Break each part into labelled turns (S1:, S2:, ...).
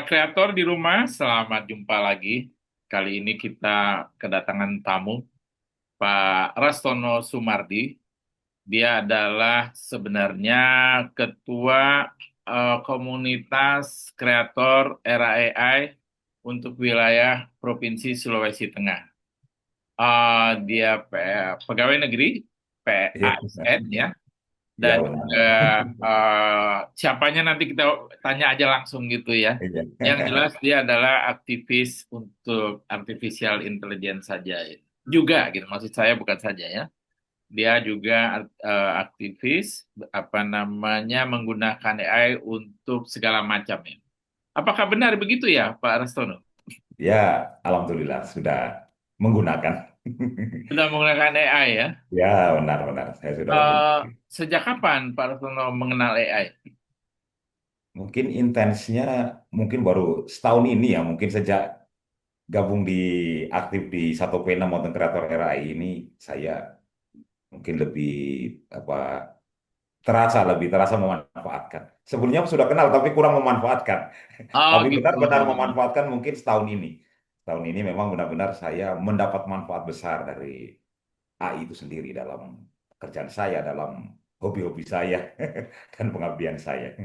S1: Para kreator di rumah, selamat jumpa lagi. Kali ini kita kedatangan tamu, Pak Rastono Sumardi. Dia adalah sebenarnya ketua komunitas kreator era AI untuk wilayah Provinsi Sulawesi Tengah. Dia pegawai negeri,
S2: Iya,
S1: PASN ya,
S2: iya
S1: dan juga
S2: benar.
S1: siapanya nanti kita tanya aja langsung gitu ya.
S2: Iya.
S1: Yang jelas dia adalah aktivis untuk artificial intelligence saja juga gitu. Maksud saya bukan saja ya. Dia juga aktivis apa namanya menggunakan AI untuk segala macam ya. Apakah benar begitu ya Pak Rastono?
S2: Ya, alhamdulillah sudah menggunakan.
S1: Sudah menggunakan AI ya.
S2: Ya, benar-benar saya sudah
S1: Eh,
S2: menggunakan.
S1: Sejak kapan Pak Rastono mengenal AI?
S2: Mungkin intensnya mungkin baru setahun ini ya, mungkin sejak gabung di aktif di satu pena Mountain Creator RAI ini saya mungkin lebih apa lebih terasa memanfaatkan. Sebelumnya sudah kenal tapi kurang memanfaatkan.
S1: Oh
S2: Tapi
S1: gitu.
S2: benar-benar memanfaatkan mungkin setahun ini. Tahun ini memang benar-benar saya mendapat manfaat besar dari AI itu sendiri dalam pekerjaan saya, dalam hobi-hobi saya, dan pengabdian saya.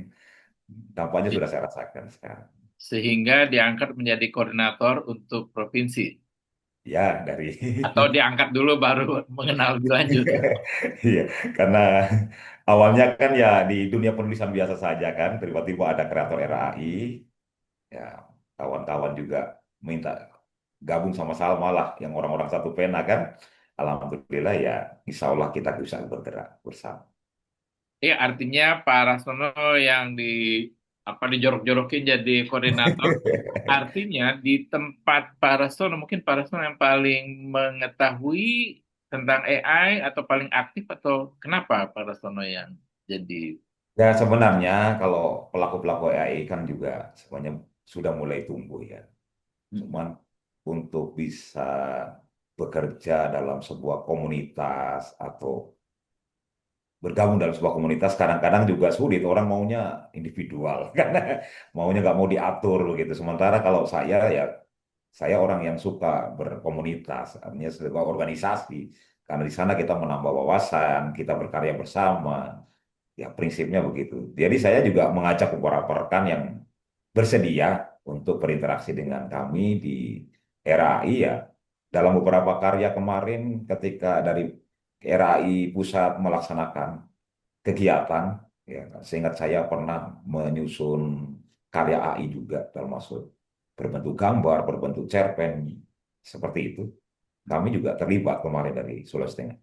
S2: Dampaknya sudah saya rasakan sekarang.
S1: Sehingga diangkat menjadi koordinator untuk provinsi.
S2: Ya, dari
S1: Atau diangkat dulu baru mengenal lebih lanjut.
S2: iya, karena awalnya kan ya di dunia penulisan biasa saja kan, tiba-tiba ada kreator RAI, ya kawan-kawan juga minta gabung sama Salma lah, yang orang-orang satu pena kan. Alhamdulillah ya, insya Allah kita bisa bergerak bersama.
S1: Iya, artinya Pak Rasono yang apa dijorok-jorokin jadi koordinator, artinya di tempat Pak Rasono, mungkin Pak Rasono yang paling mengetahui tentang AI atau paling aktif atau kenapa Pak Rasono yang jadi.
S2: Ya sebenarnya kalau pelaku-pelaku AI kan juga semuanya sudah mulai tumbuh ya. Cuman untuk bisa bekerja dalam sebuah komunitas atau bergabung dalam sebuah komunitas kadang-kadang juga sulit. Orang maunya individual karena maunya nggak mau diatur gitu. Sementara kalau saya orang yang suka berkomunitas, artinya sebuah organisasi. Karena di sana kita menambah wawasan, kita berkarya bersama. Ya prinsipnya begitu. Jadi saya juga mengajak beberapa rekan yang bersedia untuk berinteraksi dengan kami di RAI ya. Dalam beberapa karya kemarin ketika dari RAI Pusat melaksanakan kegiatan, ya, seingat saya pernah menyusun karya AI juga termasuk berbentuk gambar, berbentuk cerpen, seperti itu. Kami juga terlibat kemarin dari Sulawesi Tengah.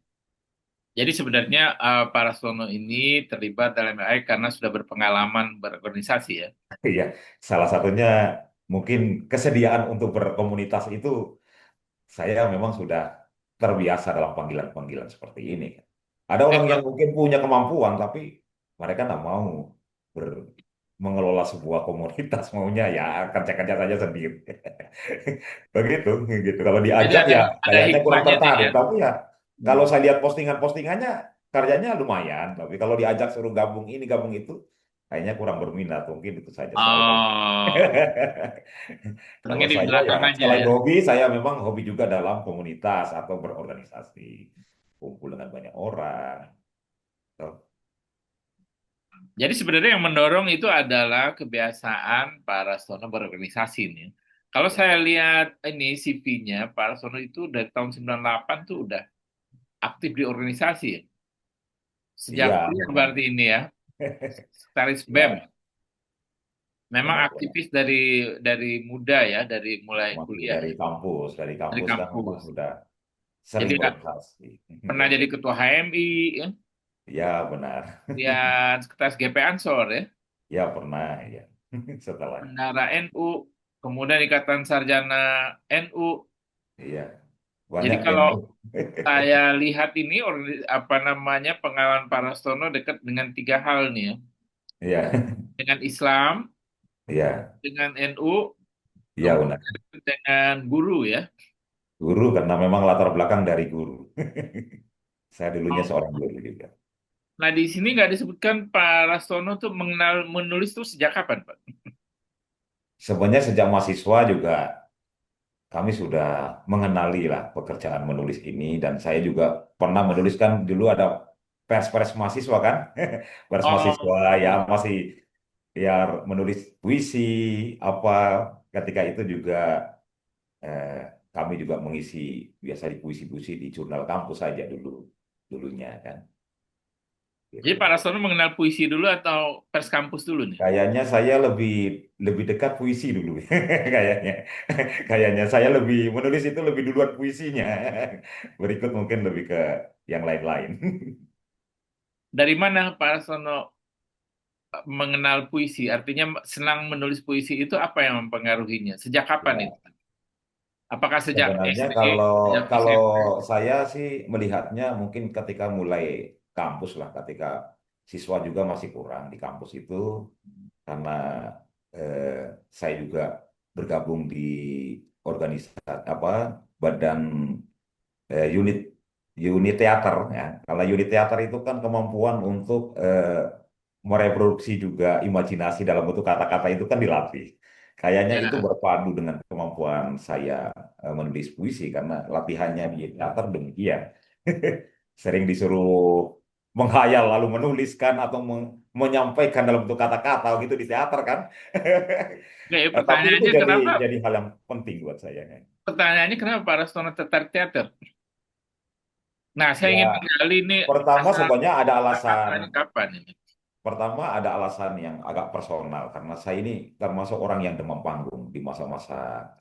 S1: Jadi sebenarnya Pak Rasono ini terlibat dalam AI karena sudah berpengalaman berorganisasi ya.
S2: Iya, salah satunya mungkin kesediaan untuk berkomunitas itu saya memang sudah terbiasa dalam panggilan-panggilan seperti ini. Ada
S1: Eh,
S2: orang yang mungkin punya kemampuan, tapi mereka nggak mau mengelola sebuah komunitas, maunya ya kerja-kerja saja sendiri. Begitu, gitu. Kalau
S1: Jadi
S2: diajak ya
S1: ada
S2: kayaknya kurang
S1: hikmahnya nih
S2: tertarik.
S1: ya.
S2: Tapi ya kalau
S1: Hmm.
S2: saya lihat postingan-postingannya, karyanya lumayan. Tapi kalau diajak suruh gabung ini, gabung itu, kayaknya kurang berminat. Mungkin itu saja soal hobi.
S1: Oh,
S2: Kalau
S1: senangnya di
S2: saya ya
S1: belakang aja
S2: selain
S1: ya.
S2: hobi, saya memang hobi juga dalam komunitas atau berorganisasi. Kumpul dengan banyak orang. Tuh.
S1: Jadi sebenarnya yang mendorong itu adalah kebiasaan Pak Rastono berorganisasi nih. Kalau
S2: Ya,
S1: saya lihat ini CV-nya, Pak Rastono itu dari tahun 98 tuh udah aktif di organisasi ya. Sejak
S2: iya,
S1: kuliah
S2: memang.
S1: berarti ini ya, Sekretaris BEM.
S2: Ya,
S1: Memang
S2: benar-benar.
S1: aktivis dari muda ya, dari mulai
S2: Masih
S1: kuliah ya,
S2: dari
S1: dari
S2: kampus kan memang
S1: kampus.
S2: sudah sering
S1: Jadi Kak,
S2: berorganisasi.
S1: pernah jadi ketua HMI, ya,
S2: Ya, benar.
S1: kemudian sekretaris GP Ansor ya,
S2: Ya, pernah ya. Setelah.
S1: Bendara NU, kemudian Ikatan Sarjana NU.
S2: Iya,
S1: Jadi
S2: banyak
S1: kalau
S2: NU.
S1: saya lihat ini apa namanya pengalaman Pak Rastono dekat dengan tiga hal nih ya.
S2: Iya,
S1: Dengan Islam,
S2: iya,
S1: dengan NU,
S2: iya benar.
S1: kemudian dengan guru ya.
S2: Guru karena memang latar belakang dari guru. Saya dulunya
S1: Oh.
S2: seorang guru juga.
S1: Nah di sini nggak disebutkan Pak Rastono tuh mengenal menulis tuh sejak kapan Pak?
S2: sebenarnya sejak mahasiswa juga kami sudah mengenali lah pekerjaan menulis ini dan saya juga pernah menuliskan dulu ada pers-pers mahasiswa kan, pers mahasiswa
S1: Oh,
S2: ya masih ya menulis puisi apa ketika itu juga eh, kami juga mengisi biasa di puisi-puisi di jurnal kampus saja dulunya kan
S1: jadi
S2: gitu.
S1: Pak Rasono mengenal puisi dulu atau pers kampus dulu nih?
S2: Kayaknya saya lebih lebih dekat puisi dulu kayaknya kayaknya saya lebih menulis itu lebih duluan puisinya berikut mungkin lebih ke yang lain-lain.
S1: Dari mana Pak Rasono mengenal puisi? Artinya senang menulis puisi itu apa yang mempengaruhinya? Sejak kapan itu?
S2: Ya,
S1: Apakah sejak
S2: sebenarnya
S1: SD,
S2: kalau
S1: sejak
S2: kalau
S1: SMP?
S2: saya sih melihatnya mungkin ketika mulai kampus lah, ketika siswa juga masih kurang di kampus itu karena eh, saya juga bergabung di organisasi apa badan unit unit teater ya. Kalau unit teater itu kan kemampuan untuk mereproduksi juga imajinasi dalam bentuk kata-kata itu kan dilatih. Kayaknya itu
S1: Ya,
S2: berpadu dengan kemampuan saya menulis puisi karena latihannya di teater demikian. Sering disuruh menghayal lalu menuliskan atau menyampaikan dalam bentuk kata-kata gitu di teater kan.
S1: oke,
S2: Tapi itu
S1: pertanyaannya kenapa?
S2: jadi hal yang penting buat saya.
S1: Pertanyaannya kenapa Pak Rastono tertarik teater? Nah, saya
S2: Ya,
S1: ingin menggali ini
S2: pertama
S1: asal
S2: sebenarnya ada alasan.
S1: kata-katanya kapan ini?
S2: Pertama ada alasan yang agak personal karena saya ini termasuk orang yang demam panggung di masa-masa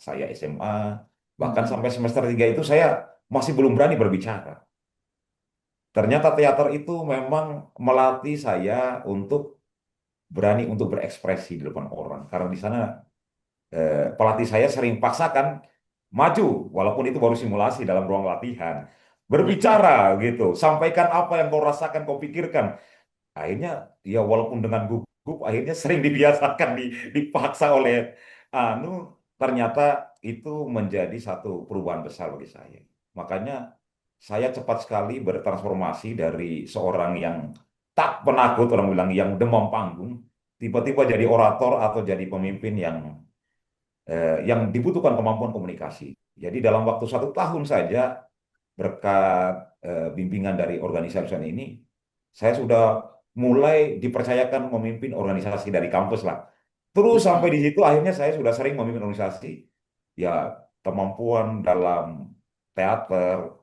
S2: saya SMA, bahkan
S1: Hmm.
S2: sampai semester 3 itu saya masih belum berani berbicara. Ternyata teater itu memang melatih saya untuk berani untuk berekspresi di depan orang karena di sana pelatih saya sering paksakan maju walaupun itu baru simulasi dalam ruang latihan.
S1: Hmm.
S2: Berbicara gitu, sampaikan apa yang kau rasakan, kau pikirkan. Akhirnya ya walaupun dengan gugup akhirnya sering dibiasakan dipaksa oleh anu ternyata itu menjadi satu perubahan besar bagi saya. Makanya saya cepat sekali bertransformasi dari seorang yang tak penakut orang bilang yang demam panggung tiba-tiba jadi orator atau jadi pemimpin yang dibutuhkan kemampuan komunikasi. Jadi dalam waktu 1 tahun saja berkat bimbingan dari organisasi ini, saya sudah mulai dipercayakan memimpin organisasi dari kampus lah. Terus sampai
S1: Hmm.
S2: di situ akhirnya saya sudah sering memimpin organisasi. Ya, kemampuan dalam teater,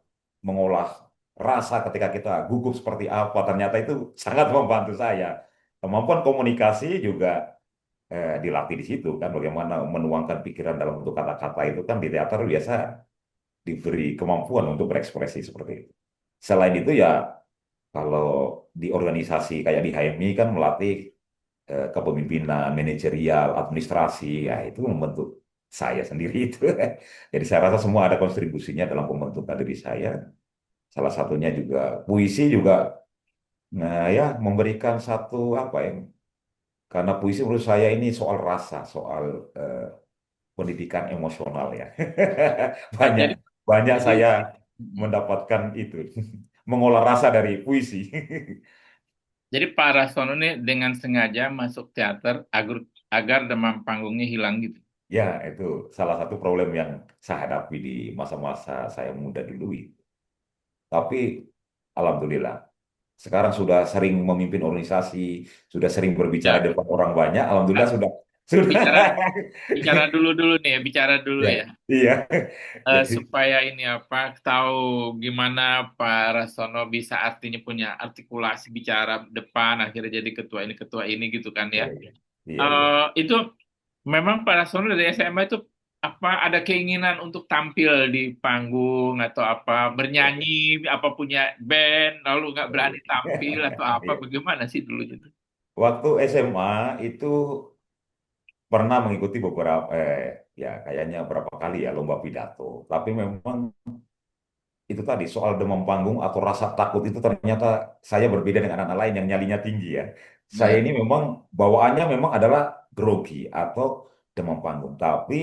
S2: mengolah rasa ketika kita gugup seperti apa, ternyata itu sangat membantu saya. Kemampuan komunikasi juga dilatih di situ kan, bagaimana menuangkan pikiran dalam bentuk kata-kata itu kan di teater biasa diberi kemampuan untuk berekspresi seperti itu. Selain itu ya kalau di organisasi kayak di HMI kan melatih kepemimpinan, manajerial, administrasi, ya itu membentuk saya sendiri itu. Jadi saya rasa semua ada kontribusinya dalam pembentukan diri saya. Salah satunya juga puisi juga, nah ya memberikan satu apa ya? Karena puisi menurut saya ini soal rasa, soal eh, pendidikan emosional ya.
S1: Oh,
S2: Banyak banyak
S1: jadi
S2: saya
S1: hmm.
S2: mendapatkan itu, mengolah rasa dari puisi.
S1: Jadi Pak Rastono ini dengan sengaja masuk teater agar demam panggungnya hilang gitu.
S2: Ya, itu salah satu problem yang saya hadapi di masa-masa saya muda dulu. Tapi alhamdulillah, sekarang sudah sering memimpin organisasi, sudah sering berbicara di
S1: Ya,
S2: depan orang banyak. Alhamdulillah
S1: ah,
S2: sudah.
S1: bicara bicara dulu nih ya, bicara dulu
S2: Ya,
S1: ya.
S2: iya. Jadi
S1: Supaya ini apa tahu gimana Pak Rastono bisa artinya punya artikulasi bicara depan akhirnya jadi ketua ini gitu kan ya.
S2: iya, iya, iya, iya.
S1: Itu memang Pak Rastono dari SMA itu apa ada keinginan untuk tampil di panggung atau apa
S2: Iya,
S1: bernyanyi apa punya band lalu nggak
S2: iya,
S1: berani
S2: iya.
S1: tampil atau apa
S2: Iya.
S1: bagaimana sih dulu gitu?
S2: Waktu SMA itu pernah mengikuti beberapa, ya kayaknya berapa kali ya lomba pidato. Tapi memang itu tadi soal demam panggung atau rasa takut itu ternyata saya berbeda dengan anak-anak lain yang nyalinya tinggi ya. Saya
S1: Ya.
S2: ini memang bawaannya memang adalah grogi atau demam panggung. Tapi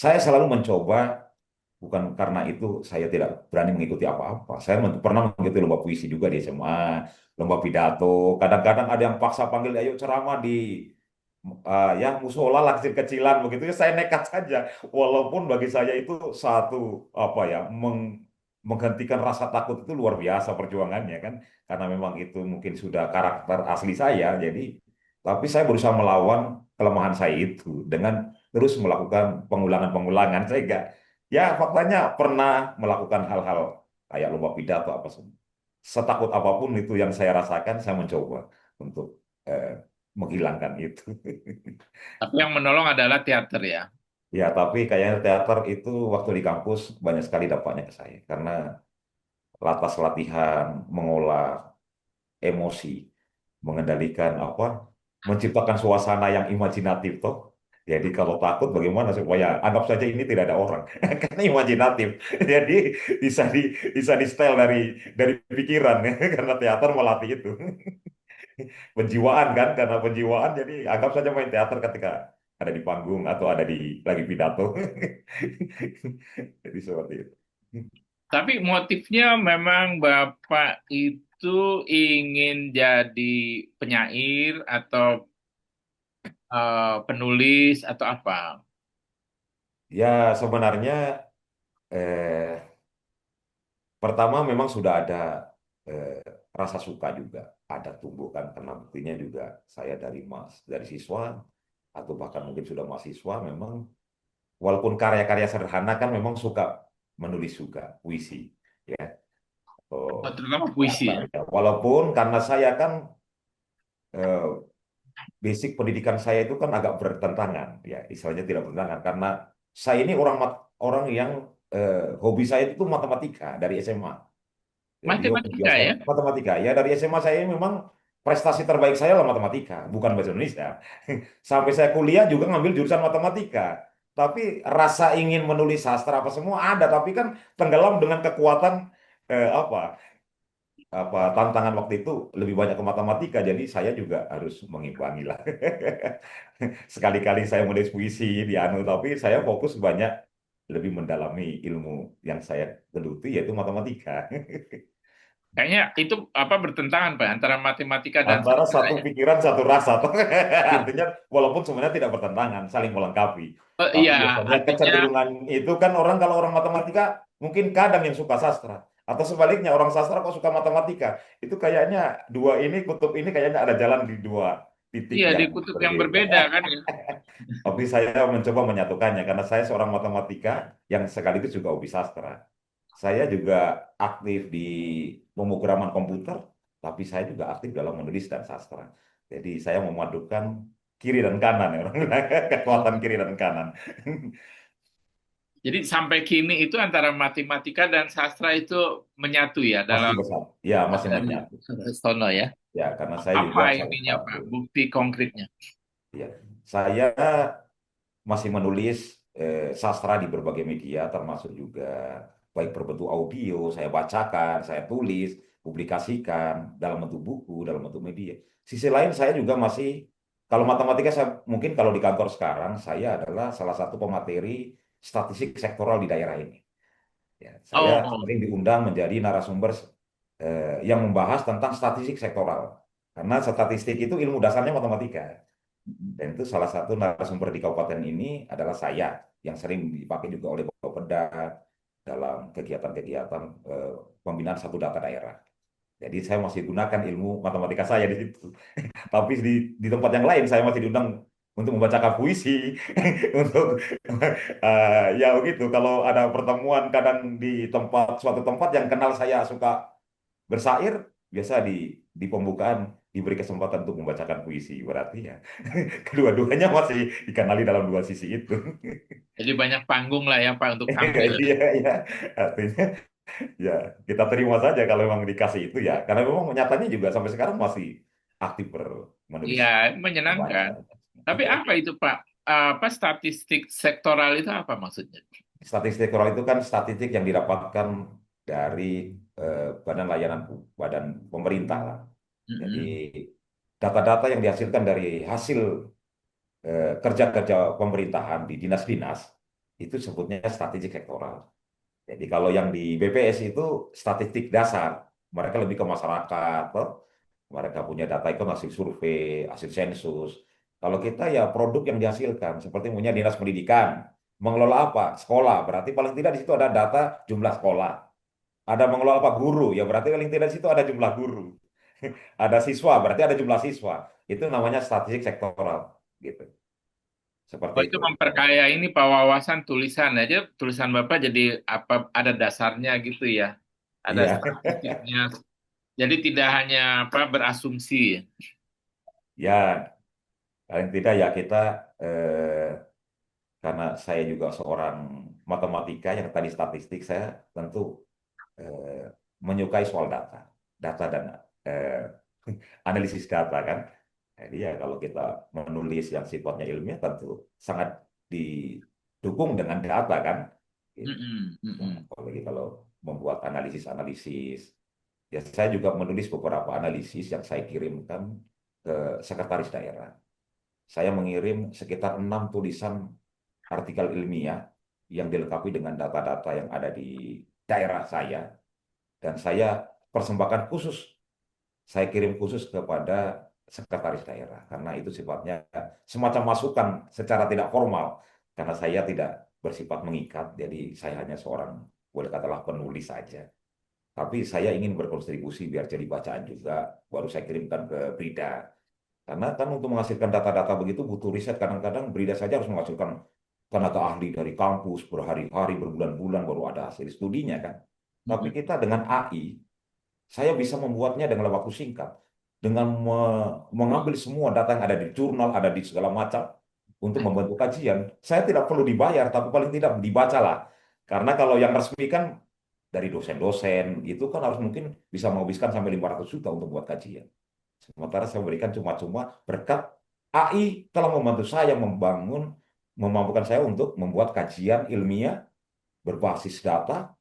S2: saya selalu mencoba, bukan karena itu saya tidak berani mengikuti apa-apa. Saya pernah mengikuti lomba puisi juga di SMA, lomba pidato. Kadang-kadang ada yang paksa panggil, ayo ceramah di ya musola lah kecil-kecilan begitu ya saya nekat saja walaupun bagi saya itu satu apa ya menghentikan rasa takut itu luar biasa perjuangannya kan karena memang itu mungkin sudah karakter asli saya jadi tapi saya berusaha melawan kelemahan saya itu dengan terus melakukan pengulangan-pengulangan saya enggak ya faktanya pernah melakukan hal-hal kayak lomba pidato apa semua setakut apapun itu yang saya rasakan saya mencoba untuk menghilangkan itu.
S1: Tapi yang menolong adalah teater ya.
S2: Ya, tapi kayaknya teater itu waktu di kampus banyak sekali dampaknya ke saya. Karena latas latihan, mengolah emosi, mengendalikan apa, menciptakan suasana yang imajinatif toh. Jadi kalau takut bagaimana supaya anggap saja ini tidak ada orang, karena imajinatif. Jadi bisa di style dari pikiran karena teater melatih itu. Penjiwaan kan karena penjiwaan jadi anggap saja main teater ketika ada di panggung atau ada di lagi pidato jadi seperti itu.
S1: Tapi motifnya memang Bapak itu ingin jadi penyair atau penulis atau apa?
S2: Ya sebenarnya eh, pertama memang sudah ada eh, rasa suka juga ada tumbuh kan karena buktinya juga saya dari siswa atau bahkan mungkin sudah mahasiswa memang walaupun karya-karya sederhana kan memang suka menulis juga puisi ya.
S1: Oh,
S2: Oh,
S1: terutama puisi
S2: teater
S1: ya.
S2: ya. Walaupun karena saya kan eh, basic pendidikan saya itu kan agak bertentangan, ya istilahnya tidak bertentangan karena saya ini orang yang hobi saya itu matematika dari SMA. Jadi hobi
S1: Matematika
S2: biasa
S1: ya.
S2: matematika. Ya dari SMA saya memang prestasi terbaik saya adalah matematika, bukan bahasa Indonesia. Sampai saya kuliah juga ngambil jurusan matematika. Tapi rasa ingin menulis sastra apa semua ada, tapi kan tenggelam dengan kekuatan apa tantangan waktu itu lebih banyak ke matematika, jadi saya juga harus mengimbangi lah. Sekali-kali saya menulis puisi di anu, tapi saya fokus banyak lebih mendalami ilmu yang saya geluti yaitu matematika.
S1: Kayaknya itu apa bertentangan Pak antara matematika dan
S2: Antara
S1: sastra
S2: satu
S1: ya.
S2: pikiran satu rasa, toh.
S1: Iya.
S2: Artinya walaupun sebenarnya tidak bertentangan, saling melengkapi.
S1: Oh,
S2: Tapi
S1: iya,
S2: biasanya
S1: artinya
S2: kecenderungan itu kan orang kalau orang matematika mungkin kadang yang suka sastra. Atau sebaliknya orang sastra kok suka matematika. Itu kayaknya dua ini, kutub ini kayaknya ada jalan di dua titik
S1: iya di
S2: yang
S1: kutub yang
S2: berbeda.
S1: berbeda kan ya.
S2: Tapi saya mencoba menyatukannya karena saya seorang matematika yang sekaligus juga hobi sastra. Saya juga aktif di pemrograman komputer, tapi saya juga aktif dalam menulis dan sastra. Jadi saya memadukan kiri dan kanan ya, orang bilang, kekuatan kiri dan kanan.
S1: Jadi sampai kini itu antara matematika dan sastra itu menyatu ya
S2: Masih
S1: dalam
S2: bersama. Ya, masih
S1: dari
S2: menyatu.
S1: Stono ya.
S2: Ya, karena saya
S1: Apa
S2: juga salah
S1: ininya
S2: satu.
S1: Pak? Bukti konkretnya.
S2: Ya, saya masih menulis sastra di berbagai media, termasuk juga baik berbentuk audio, saya bacakan, saya tulis, publikasikan dalam bentuk buku, dalam bentuk media. Sisi lain saya juga masih, kalau matematika saya mungkin kalau di kantor sekarang saya adalah salah satu pemateri statistik sektoral di daerah ini. Ya, saya
S1: Oh,
S2: sering diundang menjadi narasumber yang membahas tentang statistik sektoral. Karena statistik itu ilmu dasarnya matematika. Dan itu salah satu narasumber di kabupaten ini adalah saya, yang sering dipakai juga oleh Bapeda dalam kegiatan-kegiatan pembinaan satu data daerah. Jadi saya masih gunakan ilmu matematika saya di situ. Tapi di tempat yang lain saya masih diundang untuk membacakan puisi, untuk ya begitu. Kalau ada pertemuan kadang di suatu tempat yang kenal saya suka bersair, biasa di pembukaan diberi kesempatan untuk membacakan puisi. Berarti ya kedua-duanya masih dikenali dalam dua sisi itu.
S1: jadi banyak panggung lah ya Pak untuk tampil.
S2: Iya, iya. Artinya ya kita terima saja kalau memang dikasih itu ya. Karena memang nyatanya juga sampai sekarang masih aktif menulis
S1: Iya, menyenangkan.
S2: membaca.
S1: Tapi apa itu Pak? Apa statistik sektoral itu apa maksudnya?
S2: Statistik rural itu kan statistik yang didapatkan dari badan layanan badan pemerintah lah. Jadi
S1: Mm-mm.
S2: data-data yang dihasilkan dari hasil kerja-kerja pemerintahan di dinas-dinas itu sebutnya statistik sektoral. Jadi kalau yang di BPS itu statistik dasar, mereka lebih ke masyarakat, toh. Mereka punya data itu hasil survei, hasil sensus. Kalau kita ya produk yang dihasilkan, seperti punya dinas pendidikan, mengelola apa? Sekolah, berarti paling tidak di situ ada data jumlah sekolah. Ada mengelola apa? Guru, ya berarti paling tidak di situ ada jumlah guru. Ada siswa, berarti ada jumlah siswa. Itu namanya statistik sektoral, gitu. Seperti
S1: Oh, itu
S2: itu.
S1: memperkaya ini Pak wawasan tulisan aja, tulisan Bapak jadi apa ada dasarnya gitu ya. Ada
S2: Iya,
S1: statistiknya. Jadi tidak hanya apa berasumsi.
S2: ya paling tidak ya kita karena saya juga seorang matematika yang tadi statistik, saya tentu eh, menyukai soal data, data dan eh, analisis data kan. Jadi ya kalau kita menulis yang sifatnya ilmiah tentu sangat didukung dengan data kan. Gitu.
S1: Mm-mm,
S2: Nah,
S1: mm-mm.
S2: apalagi kalau membuat analisis-analisis, ya saya juga menulis beberapa analisis yang saya kirimkan ke sekretaris daerah. Saya mengirim sekitar 6 tulisan artikel ilmiah yang dilengkapi dengan data-data yang ada di daerah saya, dan saya persembahkan khusus, saya kirim khusus kepada sekretaris daerah karena itu sifatnya semacam masukan secara tidak formal, karena saya tidak bersifat mengikat, jadi saya hanya seorang, boleh katakanlah, penulis saja. Tapi saya ingin berkontribusi biar jadi bacaan juga, baru saya kirimkan ke Brida. Karena kan untuk menghasilkan data-data begitu butuh riset, kadang-kadang Brida saja harus menghasilkan tenaga ahli dari kampus berhari-hari, berbulan-bulan baru ada hasil studinya kan. Tapi
S1: Mm-mm.
S2: kita dengan AI, saya bisa membuatnya dengan waktu singkat, dengan mengambil semua data yang ada di jurnal, ada di segala macam untuk membentuk kajian. Saya tidak perlu dibayar, tapi paling tidak dibacalah. Karena kalau yang resmi kan dari dosen-dosen, itu kan harus mungkin bisa menghabiskan sampai 500 juta untuk buat kajian. Sementara saya berikan cuma-cuma berkat AI telah membantu saya memampukan saya untuk membuat kajian ilmiah berbasis data,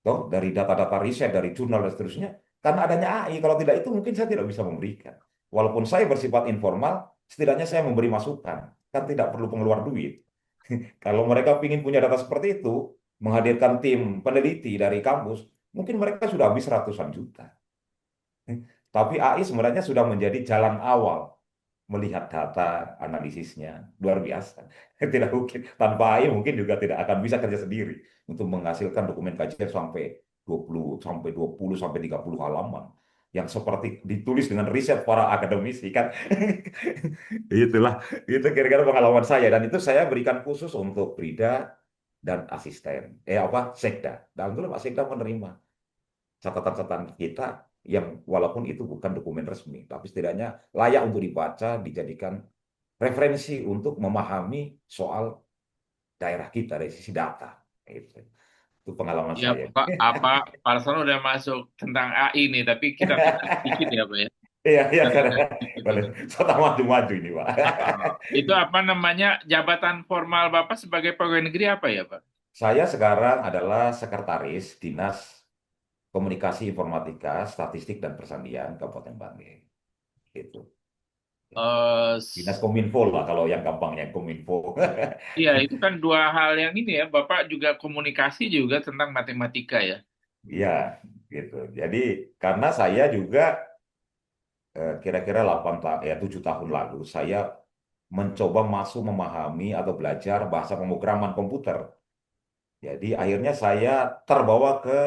S2: toh dari data-data riset, dari jurnal dan seterusnya. Karena adanya AI, kalau tidak itu mungkin saya tidak bisa memberikan. Walaupun saya bersifat informal, setidaknya saya memberi masukan. Kan tidak perlu pengeluar duit. Kalau mereka ingin punya data seperti itu, menghadirkan tim peneliti dari kampus, mungkin mereka sudah habis ratusan juta. Tapi AI sebenarnya sudah menjadi jalan awal melihat data analisisnya. Luar biasa. Tidak mungkin. Tanpa AI mungkin juga tidak akan bisa kerja sendiri untuk menghasilkan dokumen kajian sampai 20 sampai 30 halaman yang seperti ditulis dengan riset para akademisi kan. Itulah, itu kira-kira pengalaman saya, dan itu saya berikan khusus untuk Brida dan asisten. Sekda. Dan itu Pak Sekda menerima catatan-catatan kita yang walaupun itu bukan dokumen resmi, tapi setidaknya layak untuk dibaca, dijadikan referensi untuk memahami soal daerah kita dari sisi data. Itu pengalaman
S1: Ya,
S2: saya.
S1: Pak, apa Pak Arsono udah masuk tentang AI nih, tapi kita tinggal sedikit ya, Pak ya.
S2: Iya, iya,
S1: Kita
S2: karena
S1: tinggal sedikit
S2: boleh.
S1: ini.
S2: Saya maju-maju ini, Pak.
S1: Itu apa namanya jabatan formal Bapak sebagai pegawai negeri apa ya, Pak?
S2: Saya sekarang adalah sekretaris Dinas Komunikasi Informatika, Statistik dan Persandian Kabupaten Bangli. Gitu.
S1: Eh,
S2: Dinas
S1: s-
S2: Kominfo lah kalau yang gampangnya Kominfo.
S1: Iya, itu kan dua hal yang ini ya. Bapak juga komunikasi juga tentang matematika ya.
S2: Iya, gitu. Jadi karena saya juga kira-kira 7 tahun lalu saya mencoba masuk memahami atau belajar bahasa pemrograman komputer. Jadi akhirnya saya terbawa ke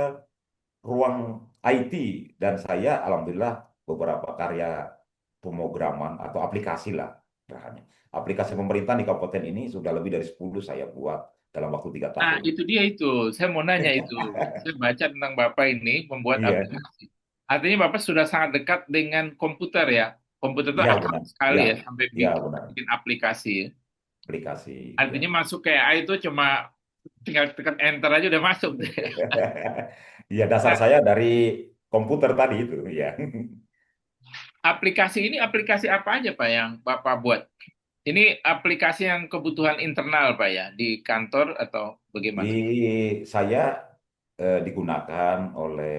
S2: ruang IT, dan saya alhamdulillah beberapa karya pemrograman atau aplikasi lah, istilahnya. Aplikasi pemerintah di kabupaten ini sudah lebih dari 10 saya buat dalam waktu 3
S1: Nah,
S2: tahun.
S1: itu dia itu. Saya mau nanya itu. Saya baca tentang Bapak ini membuat
S2: Iya,
S1: aplikasi. Artinya Bapak sudah sangat dekat dengan komputer ya. Komputer itu
S2: iya
S1: akrab
S2: benar.
S1: sekali
S2: Iya,
S1: ya sampai
S2: iya
S1: bikin,
S2: benar.
S1: bikin aplikasi ya.
S2: Aplikasi, ya.
S1: Artinya masuk ke AI itu cuma tinggal tekan enter aja udah masuk.
S2: Iya, dasar
S1: Nah,
S2: saya dari komputer tadi itu, ya.
S1: aplikasi ini aplikasi apa aja Pak yang Bapak buat? Ini aplikasi yang kebutuhan internal Pak ya di kantor atau
S2: Di
S1: bagaimana?
S2: saya digunakan oleh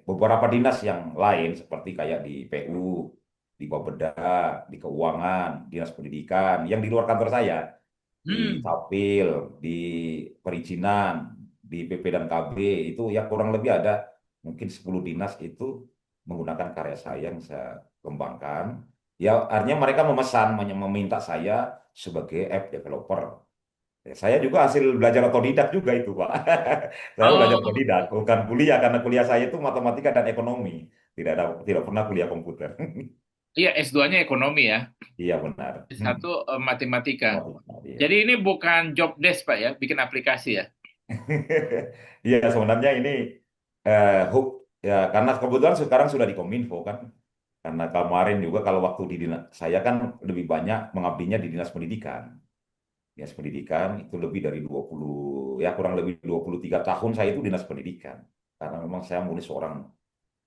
S2: beberapa dinas yang lain seperti kayak di PU, di Bapeda, di Keuangan, Dinas Pendidikan, yang di luar kantor saya, di
S1: Hmm.
S2: Capil, di Perizinan, di PP dan KB, itu ya kurang lebih ada mungkin 10 dinas itu menggunakan karya saya yang saya kembangkan. Ya, artinya mereka memesan, meminta saya sebagai app developer. Ya, saya juga hasil belajar otodidak juga itu, Pak. Saya belajar
S1: Oh,
S2: otodidak, bukan kuliah, karena kuliah saya itu matematika dan ekonomi. Tidak pernah kuliah komputer.
S1: iya S2-nya ekonomi ya.
S2: Iya, benar.
S1: S1 matematika.
S2: Matematika, iya.
S1: Jadi ini bukan job desk Pak ya, bikin aplikasi ya.
S2: Iya, sebenarnya ini hook ya, karena kebetulan sekarang sudah di Kominfo kan. Karena kemarin juga kalau waktu di dinas, saya kan lebih banyak mengabdinya di dinas pendidikan. Dinas pendidikan itu lebih dari 20, ya kurang lebih 23 tahun saya itu dinas pendidikan. Karena memang saya murni seorang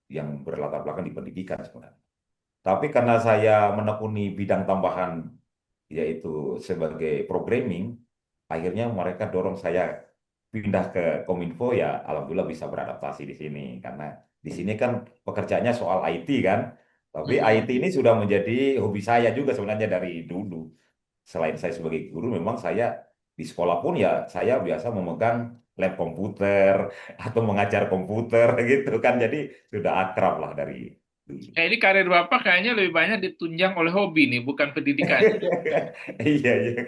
S2: yang berlatar belakang di pendidikan sebenarnya. Tapi karena saya menekuni bidang tambahan yaitu sebagai programming, akhirnya mereka dorong saya pindah ke Kominfo, ya alhamdulillah bisa beradaptasi di sini karena di sini kan pekerjaannya soal IT kan. Tapi IT
S1: Mm-mm.
S2: ini sudah menjadi hobi saya juga sebenarnya dari dulu. Selain saya sebagai guru, memang saya di sekolah pun ya saya biasa memegang lab komputer atau mengajar komputer gitu kan. Jadi sudah akrab lah dari dulu.
S1: Ini karir Bapak kayaknya lebih banyak ditunjang oleh hobi nih, bukan pendidikan.
S2: Iya, iya.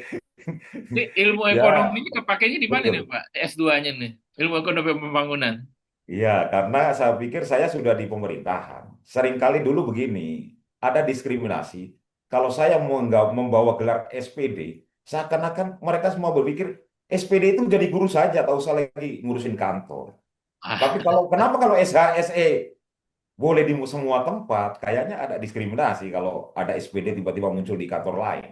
S1: Ini ilmu
S2: Ya,
S1: ekonominya kepakainya di mana nih
S2: betul.
S1: Pak? S2-nya nih, ilmu ekonomi pembangunan.
S2: Iya, karena saya pikir saya sudah di pemerintahan. Seringkali dulu begini, ada diskriminasi. Kalau saya membawa gelar SPD, seakan-akan mereka semua berpikir SPD itu jadi guru saja, tak usah lagi ngurusin kantor. Tapi
S1: Ah,
S2: kenapa kalau SHSE boleh di semua tempat, kayaknya ada diskriminasi kalau ada SPD tiba-tiba muncul di kantor lain.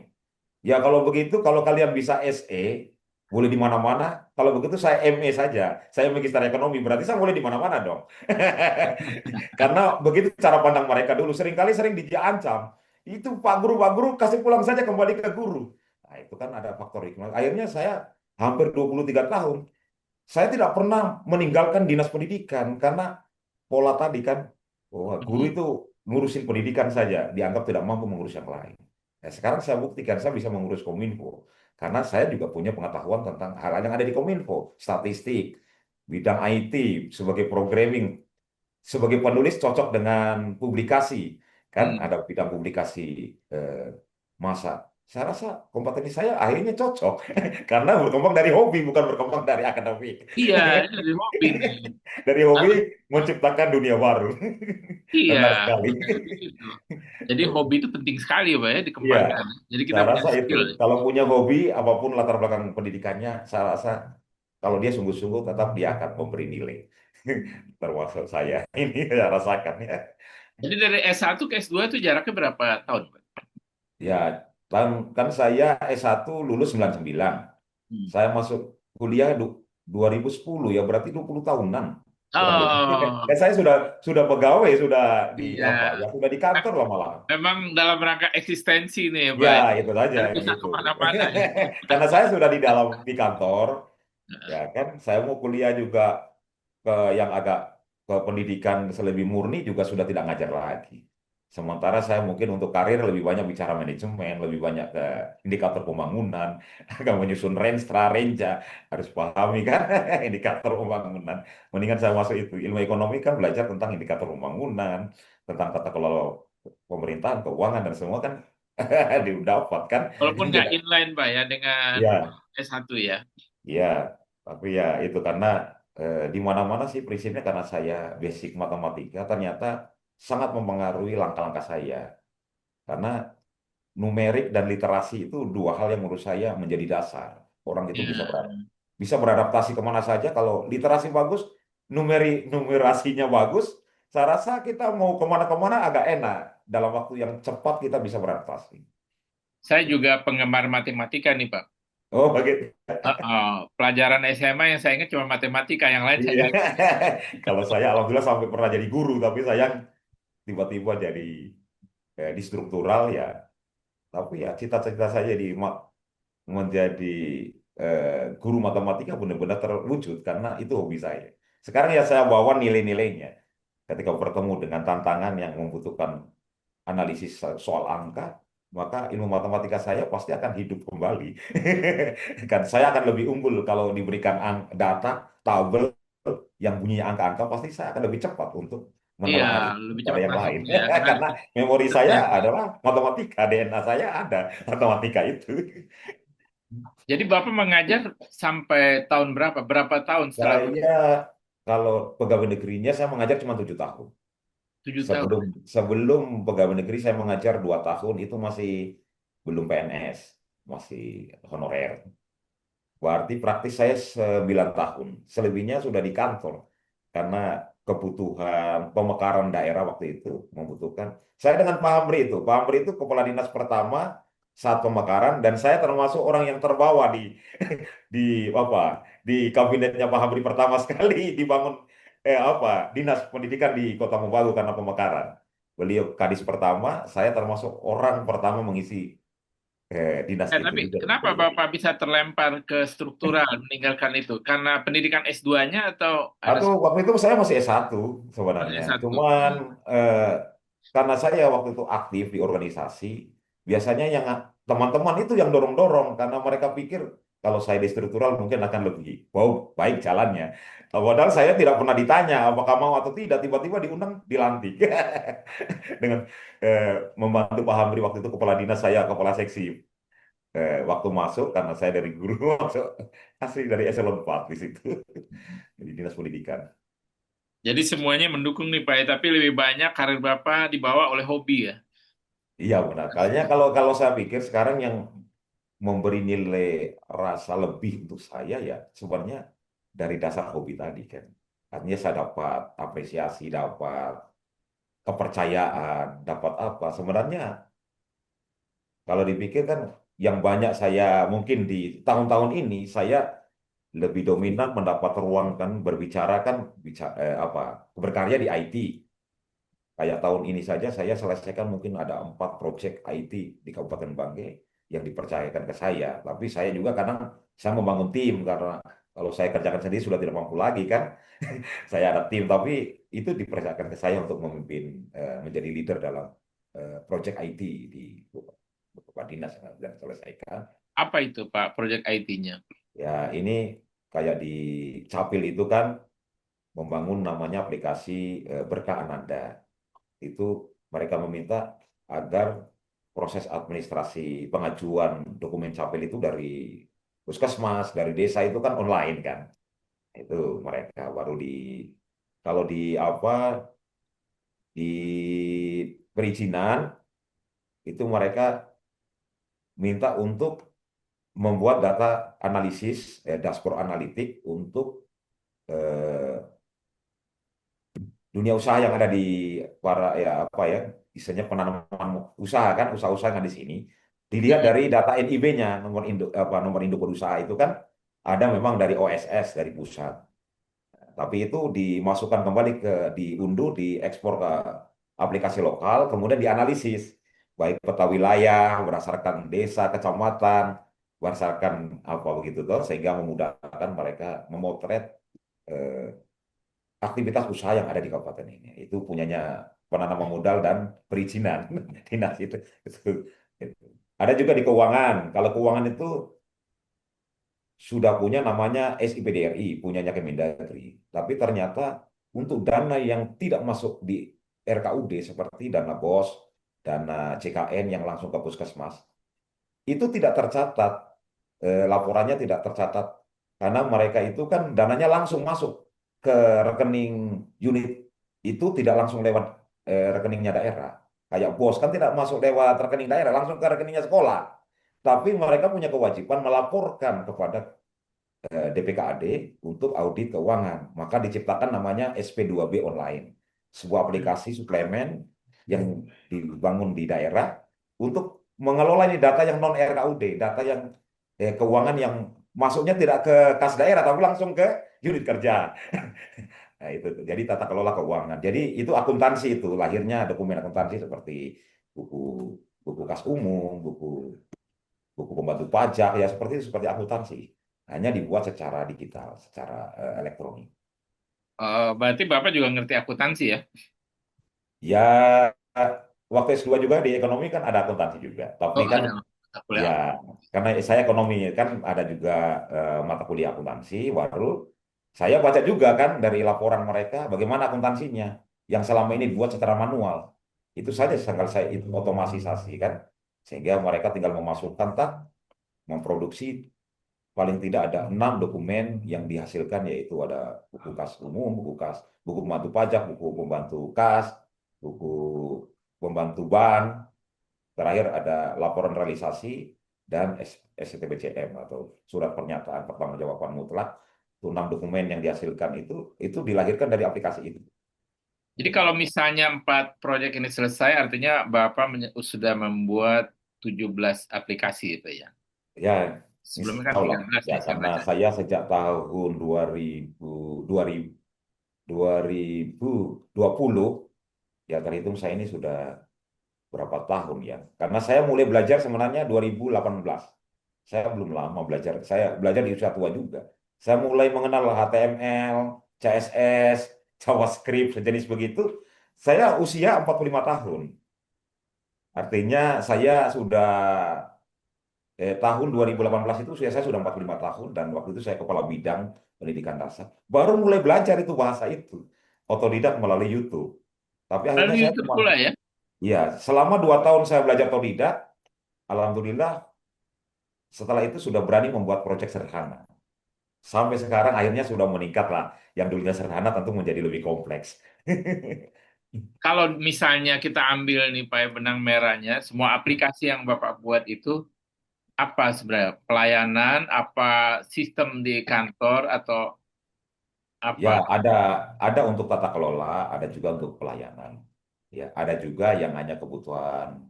S2: Ya kalau begitu, kalau kalian bisa SE, boleh di mana-mana. Kalau begitu saya ME saja. Saya magister ekonomi, berarti saya boleh di mana-mana dong. Karena begitu cara pandang mereka dulu. Seringkali sering diancam. Itu Pak Guru kasih pulang saja kembali ke guru. Nah itu kan ada faktor hikmah. Akhirnya saya hampir 23 tahun. Saya tidak pernah meninggalkan dinas pendidikan. Karena pola tadi kan, oh, guru
S1: mm-mm.
S2: itu ngurusin pendidikan saja, dianggap tidak mampu mengurus yang lain. Nah, sekarang saya buktikan saya bisa mengurus Kominfo, karena saya juga punya pengetahuan tentang hal yang ada di Kominfo, statistik, bidang IT, sebagai programming, sebagai penulis cocok dengan publikasi, kan
S1: Hmm.
S2: ada bidang publikasi eh, masa. Saya rasa kompetensi saya akhirnya cocok, karena berkembang dari hobi, bukan berkembang dari akademik.
S1: Iya, ini dari hobi nih.
S2: Dari hobi menciptakan dunia baru.
S1: Iya,
S2: Benar sekali.
S1: benar begitu. Jadi hobi itu penting sekali Pak ya
S2: Iya,
S1: dikembangkan. Jadi kita
S2: saya
S1: punya
S2: rasa itu.
S1: skill.
S2: Kalau punya hobi, apapun latar belakang pendidikannya, saya rasa kalau dia sungguh-sungguh, tetap dia akan memberi nilai. Termasuk saya. Ini saya rasakan ya.
S1: Jadi dari S1 ke S2 itu jaraknya berapa tahun Pak?
S2: Ya, kan saya S1 lulus 99.
S1: Hmm.
S2: Saya masuk kuliah 2010, ya berarti 20 tahunan kurang lebih.
S1: Oh,
S2: Saya sudah pegawai, sudah di apa
S1: iya.
S2: ya, sudah di kantor lah malah.
S1: Memang dalam rangka eksistensi nih ya
S2: Ya,
S1: Pak.
S2: itu saja
S1: Jadi bisa
S2: gitu.
S1: kemana-mana ya.
S2: Karena saya sudah di kantor, ya kan, saya mau kuliah juga ke yang agak ke pendidikan lebih murni juga sudah tidak ngajar lagi. Sementara saya mungkin untuk karir lebih banyak bicara manajemen, lebih banyak ke indikator pembangunan, akan menyusun range, renja, harus pahami kan indikator pembangunan. Mendingan saya masuk itu. Ilmu ekonomi kan belajar tentang indikator pembangunan, tentang tata kelola pemerintahan, keuangan dan semua kan didapat kan.
S1: Walaupun nggak
S2: Tidak.
S1: inline Pak ya dengan
S2: Ya,
S1: S1 ya.
S2: ya, tapi ya itu karena di mana-mana sih prinsipnya, karena saya basic matematika ternyata sangat mempengaruhi langkah-langkah saya. Karena numerik dan literasi itu dua hal yang menurut saya menjadi dasar. Orang itu
S1: Ya.
S2: bisa beradaptasi kemana saja. Kalau literasi bagus, numerasinya bagus, saya rasa kita mau kemana-kemana agak enak. Dalam waktu yang cepat kita bisa beradaptasi.
S1: Saya juga penggemar matematika nih Pak.
S2: Oh, begitu.
S1: Pelajaran SMA yang saya ingat cuma matematika, yang lain saya
S2: Iya.
S1: nggak ingat.
S2: Kalau saya alhamdulillah sampai pernah jadi guru, tapi saya tiba-tiba jadi di struktural ya. Tapi ya cita-cita saya menjadi guru matematika benar-benar terwujud karena itu hobi saya. Sekarang ya saya bawa nilai-nilainya. Ketika bertemu dengan tantangan yang membutuhkan analisis soal angka, maka ilmu matematika saya pasti akan hidup kembali. Kan saya akan lebih unggul kalau diberikan data, tabel yang bunyinya angka-angka, pasti saya akan lebih cepat untuk
S1: Iya,
S2: menelaah
S1: lebih
S2: cara
S1: cepat
S2: yang lain.
S1: masuknya karena
S2: Karena memori saya
S1: terjangkau.
S2: adalah matematika, DNA saya ada matematika itu.
S1: Jadi Bapak mengajar sampai tahun berapa? Berapa tahun setelah lulus?
S2: Saya kalau pegawai negerinya saya mengajar cuma 7 tahun.
S1: 7 tahun.
S2: Sebelum sebelum pegawai negeri saya mengajar 2 tahun itu masih belum PNS, masih honorer. Berarti praktis saya 9 tahun. Selebihnya sudah di kantor karena kebutuhan pemekaran daerah waktu itu membutuhkan. Saya dengan Pak Hamri itu, Pak Hamri itu kepala dinas pertama saat pemekaran dan saya termasuk orang yang terbawa di apa di kabinetnya Pak Hamri pertama sekali dibangun dinas pendidikan di Kota Mobagu karena pemekaran. Beliau kadis pertama, saya termasuk orang pertama mengisi dinas itu
S1: Tapi
S2: di
S1: kenapa
S2: 2003.
S1: Bapak bisa terlempar ke struktural meninggalkan itu? Karena pendidikan S2-nya atau ada
S2: Atau waktu itu saya masih S1 sebenarnya.
S1: S1?
S2: Cuman eh, karena saya waktu itu aktif di organisasi, biasanya yang teman-teman itu yang dorong-dorong karena mereka pikir kalau saya di struktural mungkin akan lebih baik jalannya. Padahal saya tidak pernah ditanya apakah mau atau tidak, tiba-tiba diundang dilantik dengan membantu Pak Hamri waktu itu kepala dinas saya kepala seksi. Waktu masuk karena saya dari guru masuk asli dari eselon 4 di situ di dinas pendidikan.
S1: Jadi semuanya mendukung nih Pak, ya. Tapi lebih banyak karir Bapak dibawa oleh hobi ya.
S2: Iya benar. Kayaknya kalau kalau saya pikir sekarang yang memberi nilai rasa lebih untuk saya ya sebenarnya dari dasar hobi tadi kan. Artinya saya dapat apresiasi, dapat kepercayaan, dapat apa. Sebenarnya kalau dipikir kan yang banyak saya mungkin di tahun-tahun ini saya lebih dominan mendapat ruang kan berbicara kan berkarya di IT. Kayak tahun ini saja saya selesaikan mungkin ada 4 proyek IT di Kabupaten Bangke yang dipercayakan ke saya. Tapi saya juga kadang saya membangun tim karena kalau saya kerjakan sendiri sudah tidak mampu lagi kan. Saya ada tim tapi itu dipercayakan ke saya untuk memimpin menjadi leader dalam proyek IT di beberapa dinas yang sedang selesaikan.
S1: Apa itu Pak, proyek IT-nya?
S2: Ya ini kayak di Capil itu kan membangun namanya aplikasi Berkah Ananda. Itu mereka meminta agar proses administrasi pengajuan dokumen capil itu dari puskesmas, dari desa itu kan online kan. Itu mereka baru kalau di perizinan itu mereka minta untuk membuat data analisis, dashboard analitik untuk eh, dunia usaha yang ada di para istilahnya penanaman usaha kan usaha-usaha yang ada di sini dilihat dari data NIB-nya nomor induk berusaha itu kan ada memang dari OSS dari pusat tapi itu dimasukkan kembali diunduh diekspor ke aplikasi lokal kemudian dianalisis baik peta wilayah berdasarkan desa kecamatan berdasarkan apa begitu tuh sehingga memudahkan mereka memotret eh, aktivitas usaha yang ada di kabupaten ini. Itu punyanya penanaman modal dan perizinan dinas itu. Itu. Ada juga di keuangan. Kalau keuangan itu sudah punya namanya SIPDRI, punyanya Kemendagri. Tapi ternyata untuk dana yang tidak masuk di RKUD seperti dana BOS, dana CKN yang langsung ke puskesmas, itu tidak tercatat. Laporannya tidak tercatat karena mereka itu kan dananya langsung masuk ke rekening unit itu tidak langsung lewat rekeningnya daerah. Kayak BOS kan tidak masuk lewat rekening daerah, langsung ke rekeningnya sekolah. Tapi mereka punya kewajiban melaporkan kepada DPKAD untuk audit keuangan. Maka diciptakan namanya SP2B online. Sebuah aplikasi suplemen yang dibangun di daerah untuk mengelola ini data yang non RKUD, data yang keuangan yang masuknya tidak ke kas daerah tapi langsung ke unit kerja. Nah, itu tuh. Jadi tata kelola keuangan. Jadi itu akuntansi itu lahirnya dokumen akuntansi seperti buku buku kas umum, buku buku pembantu pajak ya seperti akuntansi. Hanya dibuat secara digital, secara elektronik.
S1: Berarti Bapak juga ngerti akuntansi ya?
S2: Ya waktu S2 juga di ekonomi kan ada akuntansi juga. Tapi
S1: Oh,
S2: kan
S1: ada mata kuliah
S2: ya
S1: apa?
S2: karena saya ekonomi kan ada juga mata kuliah akuntansi baru saya baca juga kan dari laporan mereka bagaimana akuntansinya. yang selama ini dibuat secara manual. Itu saja tinggal saya itu otomatisasi kan, sehingga mereka tinggal memasukkan tak, memproduksi paling tidak ada 6 dokumen yang dihasilkan, yaitu ada buku kas umum, buku pembantu pajak, buku pembantu kas, buku pembantu bank, terakhir ada laporan realisasi dan STBCM atau surat pernyataan pertanggungjawaban mutlak. Itu 6 dokumen yang dihasilkan itu dilahirkan dari aplikasi itu.
S1: Jadi kalau misalnya 4 proyek ini selesai, artinya Bapak sudah membuat 17 aplikasi itu ya.
S2: Ya,
S1: Sebelumnya
S2: insya
S1: kan
S2: Allah.
S1: 13
S2: Ya,
S1: nih saya
S2: karena
S1: baca.
S2: saya sejak tahun 2020, ya terhitung saya ini sudah berapa tahun ya. Karena saya mulai belajar sebenarnya 2018. Saya belum lama belajar. Saya belajar di usia tua juga. Saya mulai mengenal HTML, CSS, JavaScript, sejenis begitu. Saya usia 45 tahun. Artinya saya sudah tahun 2018 itu usia saya sudah 45 tahun dan waktu itu saya kepala bidang pendidikan dasar. Baru mulai belajar itu bahasa itu. Otodidak melalui YouTube. Tapi akhirnya
S1: Lalu
S2: saya
S1: YouTube
S2: cuma,
S1: pula ya.
S2: ya selama 2 tahun saya belajar otodidak, alhamdulillah setelah itu sudah berani membuat proyek sederhana. Sampai sekarang akhirnya sudah meningkat lah. Yang dulunya sederhana tentu menjadi lebih kompleks.
S1: Kalau misalnya kita ambil nih Pak benang merahnya, semua aplikasi yang Bapak buat itu apa sebenarnya? Pelayanan, apa sistem di kantor atau
S2: Ya,
S1: apa?
S2: ada untuk tata kelola, ada juga untuk pelayanan. Ya, ada juga yang hanya kebutuhan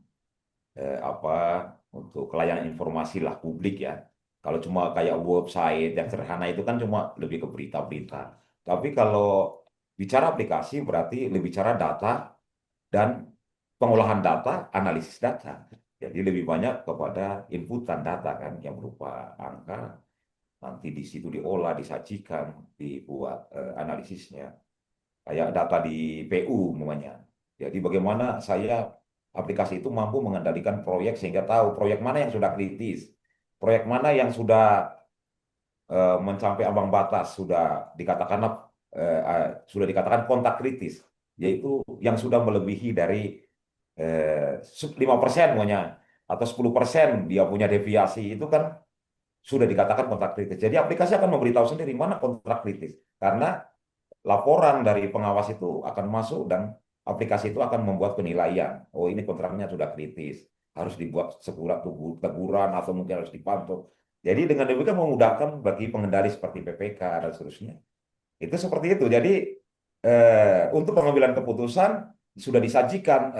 S2: apa untuk layanan informasi lah publik ya. Kalau cuma kayak website yang sederhana itu kan cuma lebih ke berita-berita. Tapi kalau bicara aplikasi berarti lebih bicara data dan pengolahan data, analisis data. Jadi lebih banyak kepada inputan data kan yang berupa angka, nanti di situ diolah, disajikan, dibuat analisisnya. Kayak data di PU umpamanya. Jadi bagaimana saya aplikasi itu mampu mengendalikan proyek sehingga tahu proyek mana yang sudah kritis, proyek mana yang sudah mencapai ambang batas, sudah dikatakan kontak kritis, yaitu yang sudah melebihi dari 5% maunya atau 10% dia punya deviasi itu kan sudah dikatakan kontrak kritis. Jadi aplikasi akan memberitahu sendiri mana kontrak kritis. Karena laporan dari pengawas itu akan masuk dan aplikasi itu akan membuat penilaian. Oh ini kontraknya sudah kritis, harus dibuat surat teguran atau mungkin harus dipantau. Jadi dengan demikian memudahkan bagi pengendali seperti PPK dan seterusnya. Itu seperti itu. Jadi untuk pengambilan keputusan sudah disajikan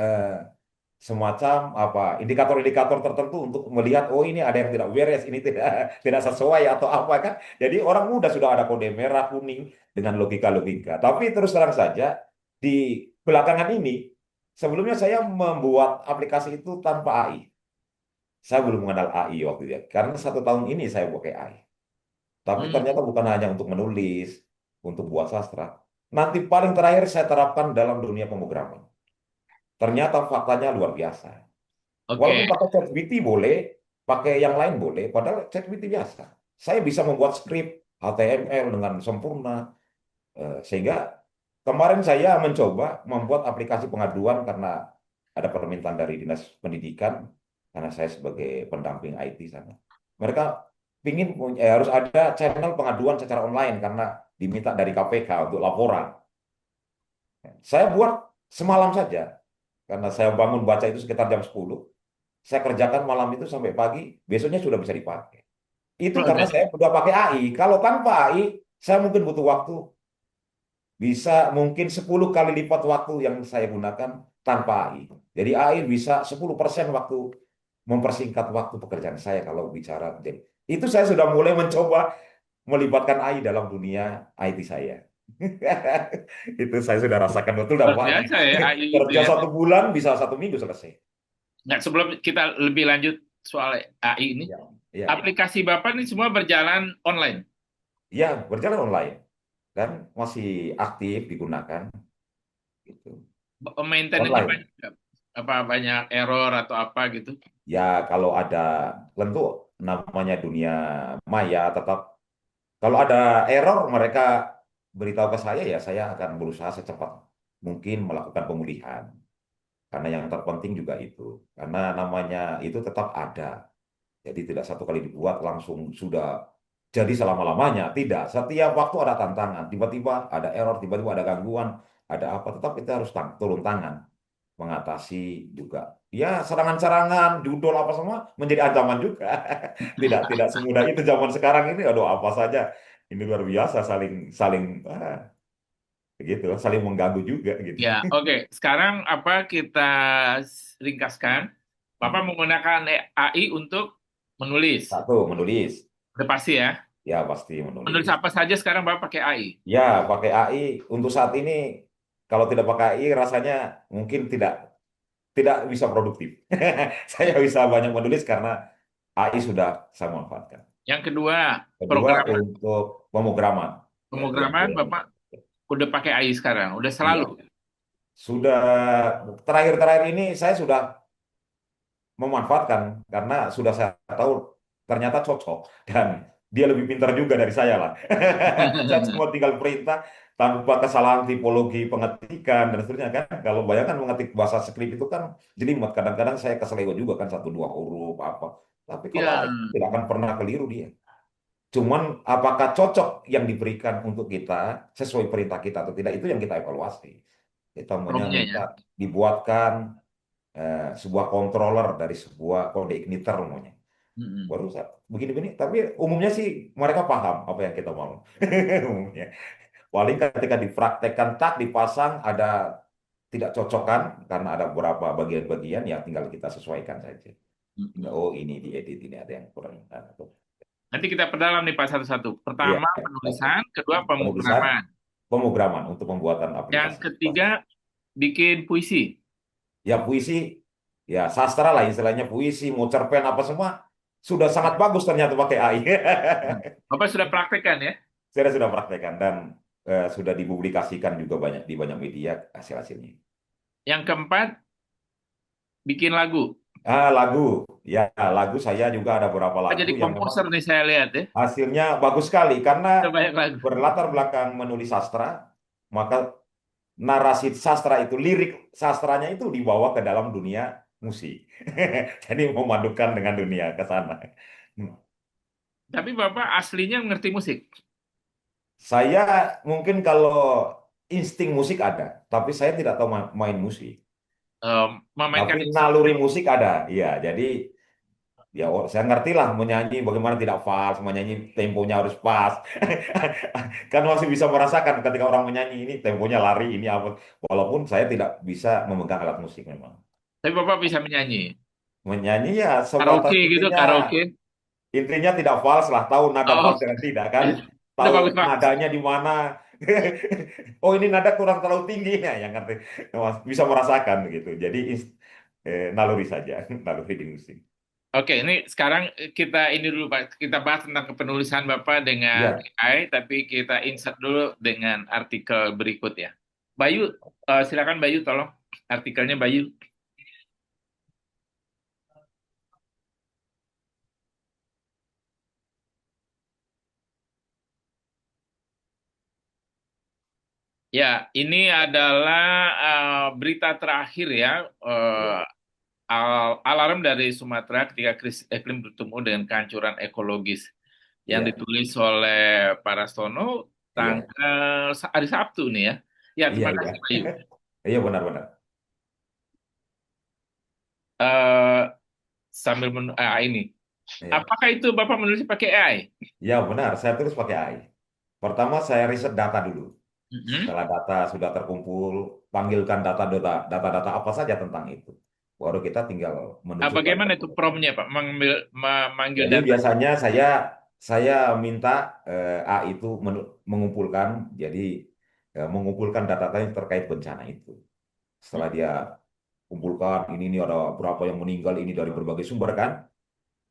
S2: semacam apa indikator-indikator tertentu untuk melihat oh ini ada yang tidak beres, ini tidak tidak sesuai atau apa kan. Jadi orang muda sudah ada kode merah, kuning dengan logika-logika. Tapi terus terang saja di belakangan ini sebelumnya saya membuat aplikasi itu tanpa AI. Saya belum mengenal AI waktu itu ya. Karena 1 tahun ini saya pakai AI. Tapi
S1: Hmm,
S2: ternyata bukan hanya untuk menulis, untuk buat sastra. Nanti paling terakhir saya terapkan dalam dunia pemrograman. Ternyata faktanya luar biasa.
S1: oke.
S2: Walaupun pakai ChatGPT boleh, pakai yang lain boleh, padahal ChatGPT biasa. Saya bisa membuat skrip HTML dengan sempurna, sehingga kemarin saya mencoba membuat aplikasi pengaduan karena ada permintaan dari Dinas Pendidikan, karena saya sebagai pendamping IT sana. Mereka harus ada channel pengaduan secara online karena diminta dari KPK untuk laporan. Saya buat semalam saja, karena saya bangun baca itu sekitar jam 10. Saya kerjakan malam itu sampai pagi, besoknya sudah bisa dipakai. Itu
S1: Oh,
S2: karena
S1: udah.
S2: saya sudah pakai AI. Kalau tanpa AI, saya mungkin butuh waktu bisa mungkin 10 kali lipat waktu yang saya gunakan tanpa AI. Jadi AI bisa 10% waktu mempersingkat waktu pekerjaan saya kalau bicara. Jadi, itu saya sudah mulai mencoba melibatkan AI dalam dunia IT saya. Itu saya sudah rasakan betul
S1: Luar
S2: dampaknya.
S1: biasa ya AI itu
S2: Kerja
S1: ya.
S2: 1 bulan bisa 1 minggu selesai.
S1: Nah, sebelum kita lebih lanjut soal AI ini,
S2: Ya, ya, ya.
S1: aplikasi Bapak ini semua berjalan online.
S2: Ya, berjalan online dan masih aktif digunakan gitu.
S1: Maintenance-nya
S2: Online.
S1: banyak nggak? Apa banyak error atau apa gitu?
S2: Ya, kalau ada tentu namanya dunia maya tetap kalau ada error mereka beritahu ke saya ya saya akan berusaha secepat. mungkin melakukan pemulihan. Karena yang terpenting juga itu. Karena namanya itu tetap ada. Jadi tidak satu kali dibuat langsung sudah jadi selama-lamanya. Tidak. Setiap waktu ada tantangan. Tiba-tiba ada error, tiba-tiba ada gangguan, ada apa. Tetap kita harus turun tangan. Mengatasi juga. Ya, serangan-serangan, judul apa semua menjadi ancaman juga. Tidak semudah itu zaman sekarang ini. Aduh, apa saja. Ini luar biasa saling saling begitu, saling mengganggu juga gitu.
S1: Ya, oke. Sekarang apa kita ringkaskan? Bapak
S2: Hmm.
S1: menggunakan AI untuk menulis.
S2: Satu, menulis.
S1: Udah pasti ya.
S2: Ya, pasti
S1: Menulis
S2: menulis.
S1: apa saja sekarang Bapak pakai AI.
S2: Ya, pakai AI untuk saat ini kalau tidak pakai AI rasanya mungkin tidak tidak bisa produktif. Saya bisa banyak menulis karena AI sudah saya manfaatkan.
S1: Yang kedua,
S2: Kedua
S1: program
S2: untuk pemrograman, yaitu yang
S1: pemrograman
S2: coding.
S1: Bapak udah pakai AI sekarang. Udah
S2: Iya,
S1: selalu.
S2: sudah terakhir-terakhir ini saya sudah memanfaatkan karena sudah saya tahu ternyata cocok dan dia lebih pintar juga dari saya lah. Saya cuma tinggal perintah tanpa kesalahan tipologi pengetikan dan seterusnya kan. Kalau bayangkan mengetik bahasa skrip itu kan jelimet. Kadang-kadang saya keselewat juga kan satu dua huruf apa. Tapi kalau
S1: Ya,
S2: AI tidak akan pernah keliru dia. Cuman apakah cocok yang diberikan untuk kita sesuai perintah kita atau tidak itu yang kita evaluasi. Kita maunya
S1: promnya ya.
S2: minta dibuatkan sebuah controller dari sebuah kode igniter umumnya.
S1: Mm-mm.
S2: Baru begini-begini, tapi umumnya sih mereka paham apa yang kita mau. Umumnya. Paling ketika dipraktekkan, tak dipasang, ada tidak cocokan karena ada beberapa bagian-bagian yang tinggal kita sesuaikan saja.
S1: Mm-mm.
S2: Oh ini diedit, ini ada yang kurang.
S1: Nanti kita perdalam nih Pak satu-satu.
S2: Iya,
S1: Pertama penulisan, kedua
S2: penulisan,
S1: pemrograman.
S2: pemrograman untuk pembuatan
S1: Yang
S2: aplikasi.
S1: ketiga bikin puisi.
S2: Ya puisi, ya sastra lah istilahnya puisi, mau cerpen apa semua sudah sangat bagus ternyata pakai AI.
S1: Bapak sudah praktekkan ya.
S2: Saya sudah praktekkan dan sudah dipublikasikan juga banyak di banyak media hasil-hasilnya.
S1: Yang keempat bikin lagu.
S2: Lagu, ya lagu saya juga ada beberapa
S1: Bapak
S2: lagu
S1: jadi
S2: yang memang
S1: komposer nih saya lihat ya.
S2: hasilnya bagus sekali karena
S1: Sudah banyak lagu.
S2: berlatar belakang menulis sastra, maka narasi sastra itu, lirik sastranya itu dibawa ke dalam dunia musik. Jadi memadukan dengan dunia ke sana. Hmm.
S1: Tapi Bapak aslinya ngerti musik.
S2: Saya mungkin kalau insting musik ada, tapi saya tidak tahu main musik.
S1: Memainkan
S2: Tapi naluri
S1: instrumen.
S2: musik ada, iya. Jadi ya saya ngerti lah menyanyi bagaimana tidak fals, menyanyi temponya harus pas. Kan masih bisa merasakan ketika orang menyanyi ini temponya lari, ini apa. Walaupun saya tidak bisa memegang alat musik memang.
S1: Tapi Bapak bisa menyanyi.
S2: Menyanyi ya sebatas
S1: Karaoke gitu,
S2: intinya
S1: karaoke.
S2: intinya tidak fals lah, tahu nada
S1: Oh,
S2: fals dengan tidak kan,
S1: udah
S2: tahu
S1: bagus Pak.
S2: nadanya di mana. Oh ini nada kurang terlalu tinggi ya, yang ngerti. Bisa merasakan gitu. Jadi naluri saja, naluri di musik.
S1: Oke, ini sekarang kita ini dulu Pak. Kita bahas tentang kepenulisan Bapak dengan
S2: Iya,
S1: AI, tapi kita insert dulu dengan artikel berikut ya. Bayu, silakan Bayu, tolong artikelnya Bayu. Ya, ini adalah berita terakhir ya,
S2: iya,
S1: alarm dari Sumatera ketika krisis iklim bertemu dengan kehancuran ekologis yang
S2: iya,
S1: ditulis oleh Parastono
S2: iya,
S1: tanggal hari Sabtu nih ya. Ya,
S2: iya,
S1: terima
S2: iya,
S1: kasih Bayu.
S2: iya benar-benar.
S1: Eh, sambil ini,
S2: Iya,
S1: apakah itu Bapak menulis pakai AI?
S2: ya benar. Saya terus pakai AI. Pertama saya riset data dulu.
S1: Mm-mm.
S2: Setelah data sudah terkumpul, panggilkan data-data apa saja tentang itu. Baru kita tinggal menunjukkan.
S1: Bagaimana itu promnya Pak? Memanggil
S2: Jadi
S1: data.
S2: biasanya saya minta A itu mengumpulkan, jadi mengumpulkan data-data yang terkait bencana itu. Setelah dia kumpulkan ini ada berapa yang meninggal ini dari berbagai sumber kan.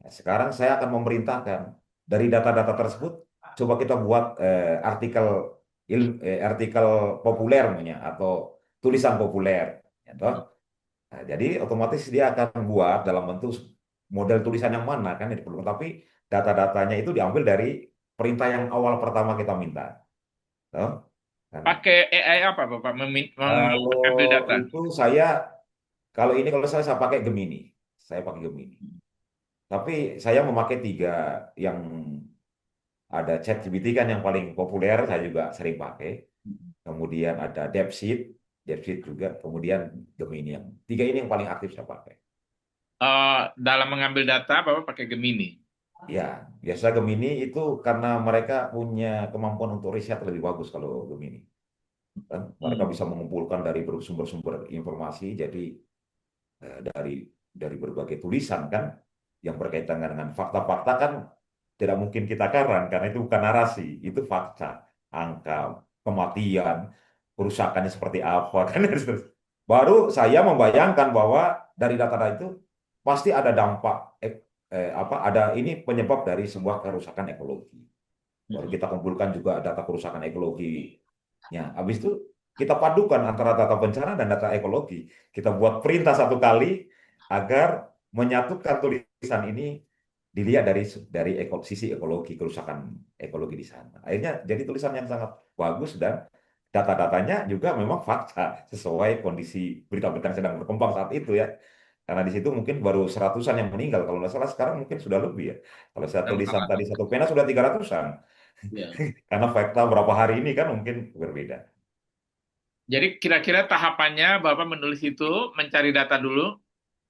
S2: Nah, sekarang saya akan memerintahkan dari data-data tersebut coba kita buat artikel populer namanya atau tulisan populer, ya toh. Nah, jadi otomatis dia akan buat dalam bentuk model tulisan yang mana kan yang diperlukan. Tapi data-datanya itu diambil dari perintah yang awal pertama kita minta. Toh. Karena
S1: Pakai AI apa Bapak
S2: kalau
S1: mengambil data?
S2: itu saya, kalau saya pakai Gemini, saya pakai Gemini. Tapi saya memakai tiga yang ada ChatGPT kan yang paling populer, saya juga sering pakai. Kemudian ada DeepSeek juga. Kemudian Gemini yang tiga ini yang paling aktif saya pakai.
S1: Dalam mengambil data, Bapak pakai Gemini.
S2: Ya, biasa Gemini itu karena mereka punya kemampuan untuk riset lebih bagus kalau Gemini. Kan mereka
S1: Hmm.
S2: bisa mengumpulkan dari sumber-sumber informasi, jadi dari berbagai tulisan kan yang berkaitan dengan fakta-fakta kan tidak mungkin kita karang karena itu bukan narasi, itu fakta, angka, kematian, kerusakannya seperti apa kan. Baru saya membayangkan bahwa dari data-data itu pasti ada dampak ada ini penyebab dari sebuah kerusakan ekologi. Baru
S1: Hmm.
S2: kita kumpulkan juga data kerusakan ekologinya. Habis itu kita padukan antara data bencana dan data ekologi. Kita buat perintah satu kali agar menyatukan tulisan ini dilihat dari sisi ekologi, kerusakan ekologi di sana. Akhirnya jadi tulisan yang sangat bagus dan data-datanya juga memang fakta sesuai kondisi berita-berita yang sedang berkembang saat itu ya. Karena di situ mungkin baru seratusan yang meninggal. Kalau nggak salah sekarang mungkin sudah lebih ya. Kalau saya tulisan tadi satu pena sudah 300-an.
S1: Ya.
S2: Karena fakta berapa hari ini kan mungkin berbeda.
S1: Jadi kira-kira tahapannya Bapak menulis itu mencari data dulu,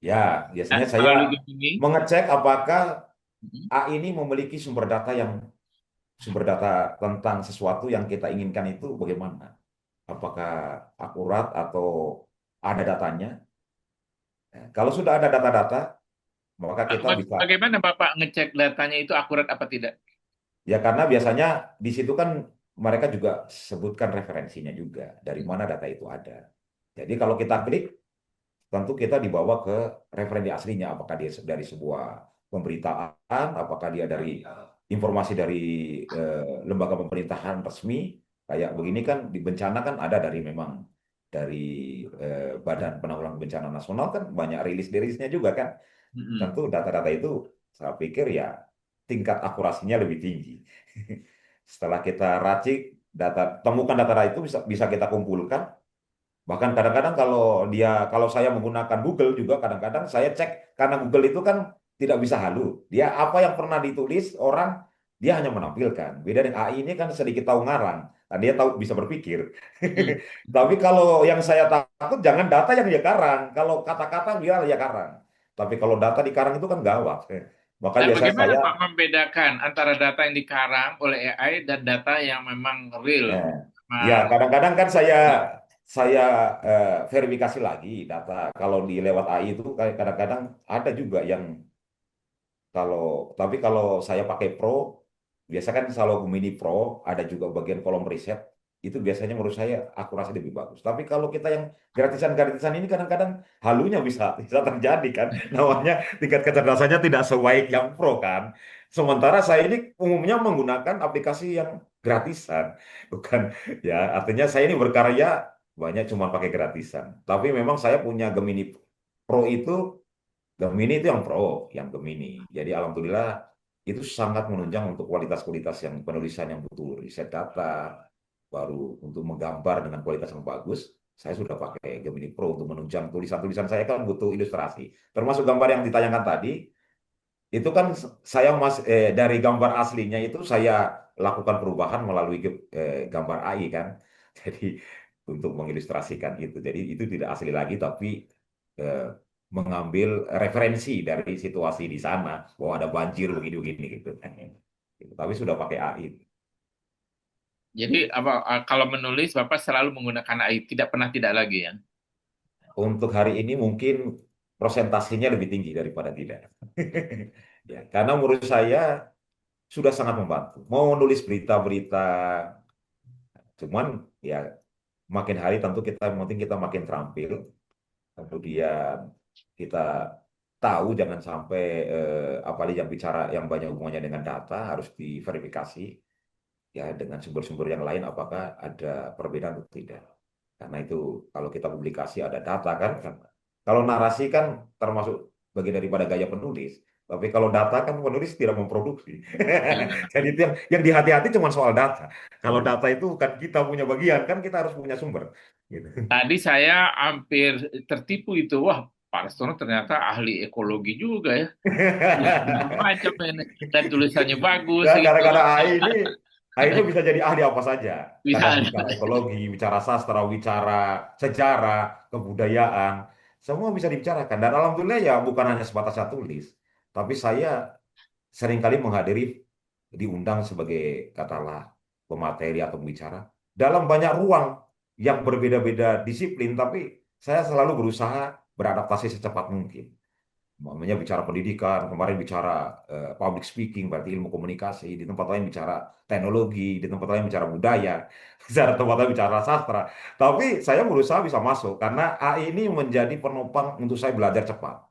S2: Ya, biasanya saya
S1: melalui Gemini.
S2: mengecek apakah
S1: Hmm.
S2: A ini memiliki sumber data tentang sesuatu yang kita inginkan itu bagaimana? Apakah akurat atau ada datanya? Kalau sudah ada data-data, maka kita bisa.
S1: Bagaimana Bapak ngecek datanya itu akurat apa tidak?
S2: Ya karena biasanya di situ kan mereka juga sebutkan referensinya juga dari
S1: Hmm.
S2: mana data itu ada. Jadi kalau kita klik, tentu kita dibawa ke referensi aslinya, apakah dia dari sebuah pemberitaan, apakah dia dari informasi dari lembaga pemerintahan resmi, kayak begini kan di bencana kan ada dari memang dari Badan Penanggulangan Bencana Nasional kan banyak rilis-rilisnya juga kan.
S1: Hmm.
S2: Tentu data-data itu saya pikir ya tingkat akurasinya lebih tinggi. Setelah kita racik temukan data-data itu bisa bisa kita kumpulkan. Bahkan kadang-kadang kalau saya menggunakan Google juga kadang-kadang saya cek karena Google itu kan tidak bisa halu. Dia apa yang pernah ditulis orang dia hanya menampilkan. Beda dengan AI ini kan sedikit tahu ngarang. Dan dia tahu bisa berpikir.
S1: Hmm.
S2: Tapi kalau yang saya takut jangan data yang dia karang. Kalau kata-kata biar dia karang. Tapi kalau data dikarang itu kan gawat. Maka
S1: Nah,
S2: biasa
S1: bagaimana
S2: saya
S1: Pak membedakan antara data yang dikarang oleh AI dan data yang memang real?
S2: eh, ya
S1: Nah,
S2: kadang-kadang kan saya verifikasi lagi data. Kalau di lewat AI itu kadang-kadang ada juga yang tapi kalau saya pakai Pro, biasa kan kalau Gemini Pro ada juga bagian kolom riset, itu biasanya menurut saya akurasi lebih bagus. Tapi kalau kita yang gratisan-gratisan ini kadang-kadang halunya bisa bisa terjadi kan, namanya tingkat kecerdasannya tidak sebaik yang Pro kan. Sementara saya ini umumnya menggunakan aplikasi yang gratisan, bukan ya artinya saya ini berkarya banyak cuma pakai gratisan. Tapi memang saya punya Gemini Pro itu Gemini itu yang pro, yang Gemini. Jadi alhamdulillah itu sangat menunjang untuk kualitas-kualitas yang penulisan yang butuh riset data, baru untuk menggambar dengan kualitas yang bagus. Saya sudah pakai Gemini Pro untuk menunjang tulisan-tulisan saya kan butuh ilustrasi. Termasuk gambar yang ditayangkan tadi, itu kan dari gambar aslinya itu saya lakukan perubahan melalui gambar AI kan. Jadi untuk mengilustrasikan itu. Jadi itu tidak asli lagi tapi eh, mengambil referensi dari situasi di sana bahwa ada banjir begini-begini gitu. Gitu. Tapi sudah pakai AI.
S1: jadi apa kalau menulis Bapak selalu menggunakan AI, tidak pernah tidak lagi ya?
S2: Untuk hari ini mungkin prosentasinya lebih tinggi daripada tidak. Ya, karena menurut saya sudah sangat membantu. Mau nulis berita-berita, cuman ya makin hari tentu kita penting kita makin terampil, kemudian kita tahu jangan sampai apalagi yang bicara yang banyak hubungannya dengan data harus diverifikasi ya dengan sumber-sumber yang lain apakah ada perbedaan atau tidak. Karena itu kalau kita publikasi ada data kan. Kalau narasi kan termasuk bagian daripada gaya penulis. Tapi kalau data kan penulis tidak memproduksi.
S1: Ya.
S2: Jadi itu yang dihati-hati cuma soal data. Kalau data itu kan kita punya bagian, kan kita harus punya sumber. Gitu.
S1: Tadi saya hampir tertipu itu. Wah, Pak Restono ternyata ahli ekologi juga ya. Macam ini. Dan tulisannya bagus
S2: Ya,
S1: gitu.
S2: gara-gara AI ini bisa jadi ahli apa saja.
S1: Bisa
S2: Kadang
S1: ada.
S2: bicara ekologi, bicara sastra, bicara sejarah, kebudayaan, semua bisa dibicarakan. Dan alhamdulillah ya bukan hanya sebatas saya tulis, tapi saya seringkali menghadiri diundang sebagai katalah pemateri atau pembicara dalam banyak ruang yang berbeda-beda disiplin, tapi saya selalu berusaha beradaptasi secepat mungkin. Namanya bicara pendidikan, kemarin bicara public speaking, berarti ilmu komunikasi, di tempat lain bicara teknologi, di tempat lain bicara budaya, di tempat lain bicara sastra. Tapi saya berusaha bisa masuk, karena AI ini menjadi penopang untuk saya belajar cepat.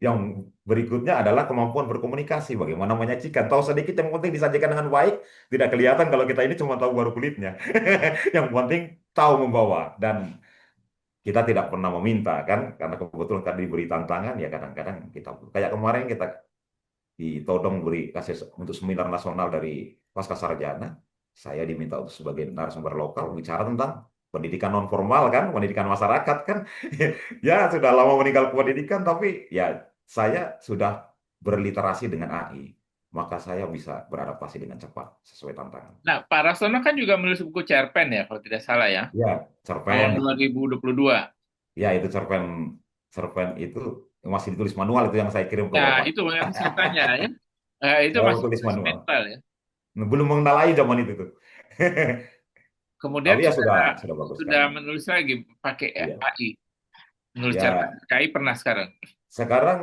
S2: Yang berikutnya adalah kemampuan berkomunikasi, bagaimana menyajikan. Tahu sedikit, yang penting disajikan dengan baik, tidak kelihatan kalau kita ini cuma tahu baru kulitnya. Yang penting tahu membawa, dan kita tidak pernah meminta kan, karena kebetulan tadi diberi tantangan ya kadang-kadang kita kayak kemarin kita ditodong beri kasih untuk seminar nasional dari Pasca Sarjana, saya diminta untuk sebagai narasumber lokal bicara tentang pendidikan non formal kan, pendidikan masyarakat kan. Ya sudah lama meninggal pendidikan, tapi ya saya sudah berliterasi dengan AI, maka saya bisa beradaptasi dengan cepat sesuai tantangan.
S1: Nah, Pak Rastono kan juga menulis buku cerpen ya, kalau tidak salah ya,
S2: Ya,
S1: tahun
S2: cerpen.
S1: 2022.
S2: Ya, itu cerpen, cerpen itu masih ditulis manual, itu yang saya kirim ke
S1: Ya,
S2: Bapak.
S1: itu yang saya tanya ya. Itu
S2: Oh,
S1: masih
S2: tulis
S1: tulis
S2: manual.
S1: manual ya.
S2: Belum mengenal AI zaman itu tuh.
S1: Kemudian
S2: Tapi ya sudah bagus
S1: sudah
S2: sekarang.
S1: menulis lagi pakai
S2: Iya.
S1: AI. Menulis cerpen
S2: Ya,
S1: KI pernah sekarang.
S2: sekarang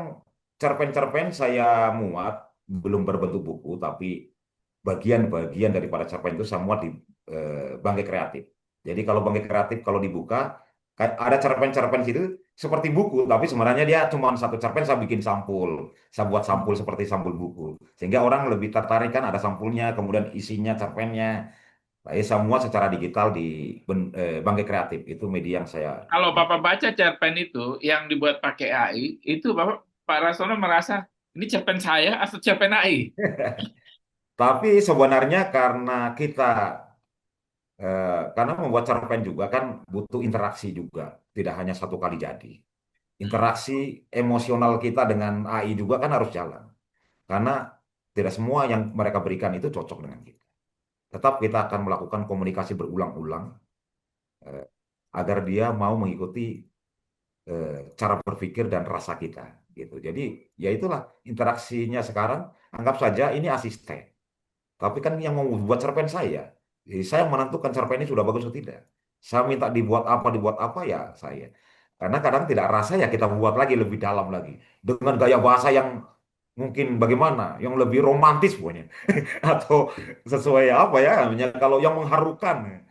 S2: cerpen-cerpen saya muat, belum berbentuk buku, tapi bagian-bagian daripada cerpen itu semua di Bangkai Kreatif. Jadi kalau Bangkai Kreatif kalau dibuka, ada cerpen-cerpen situ seperti buku, tapi sebenarnya dia cuma satu cerpen saya bikin sampul, saya buat sampul seperti sampul buku, sehingga orang lebih tertarik kan ada sampulnya, kemudian isinya cerpennya. Nah, ini semua secara digital di Bangkai Kreatif itu media yang saya.
S1: Kalau Bapak baca cerpen itu yang dibuat pakai AI, itu Bapak Pak Rasono merasa ini cerpen saya atau cerpen AI?
S2: Tapi sebenarnya karena kita karena membuat cerpen juga kan butuh interaksi juga, tidak hanya satu kali jadi. Interaksi emosional kita dengan AI juga kan harus jalan. Karena tidak semua yang mereka berikan itu cocok dengan kita. Tetap kita akan melakukan komunikasi berulang-ulang eh, agar dia mau mengikuti cara berpikir dan rasa kita gitu. Jadi ya itulah interaksinya sekarang. Anggap saja ini asisten. Tapi kan yang mau buat cerpen saya. Jadi saya menentukan cerpen ini sudah bagus atau tidak. Saya minta dibuat apa ya saya. Karena kadang tidak rasa ya kita buat lagi lebih dalam lagi. Dengan gaya bahasa yang mungkin bagaimana, yang lebih romantis pokoknya. Atau sesuai apa ya, namanya, kalau yang mengharukan.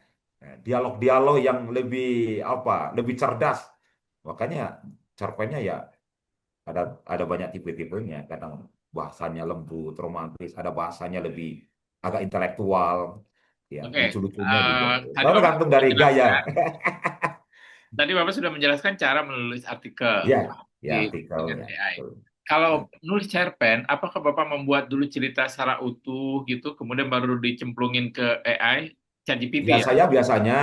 S2: Dialog-dialog yang lebih apa, lebih cerdas. Makanya cerpennya ya ada ada banyak tipe-tipenya. Kadang bahasanya lembut, romantis, ada bahasanya lebih agak intelektual, ya
S1: Oke,
S2: lucu-lucunya juga.
S1: tadi Bapak
S2: Tergantung
S1: sudah
S2: dari gaya.
S1: menjelaskan. Tadi Bapak sudah menjelaskan cara menulis artikel
S2: Ya, ya
S1: dengan
S2: artikelnya.
S1: AI.
S2: Betul.
S1: Kalau nulis cerpen, apakah Bapak membuat dulu cerita secara utuh gitu, kemudian baru dicemplungin ke AI,
S2: Ya
S1: ChatGPT ya?
S2: saya biasanya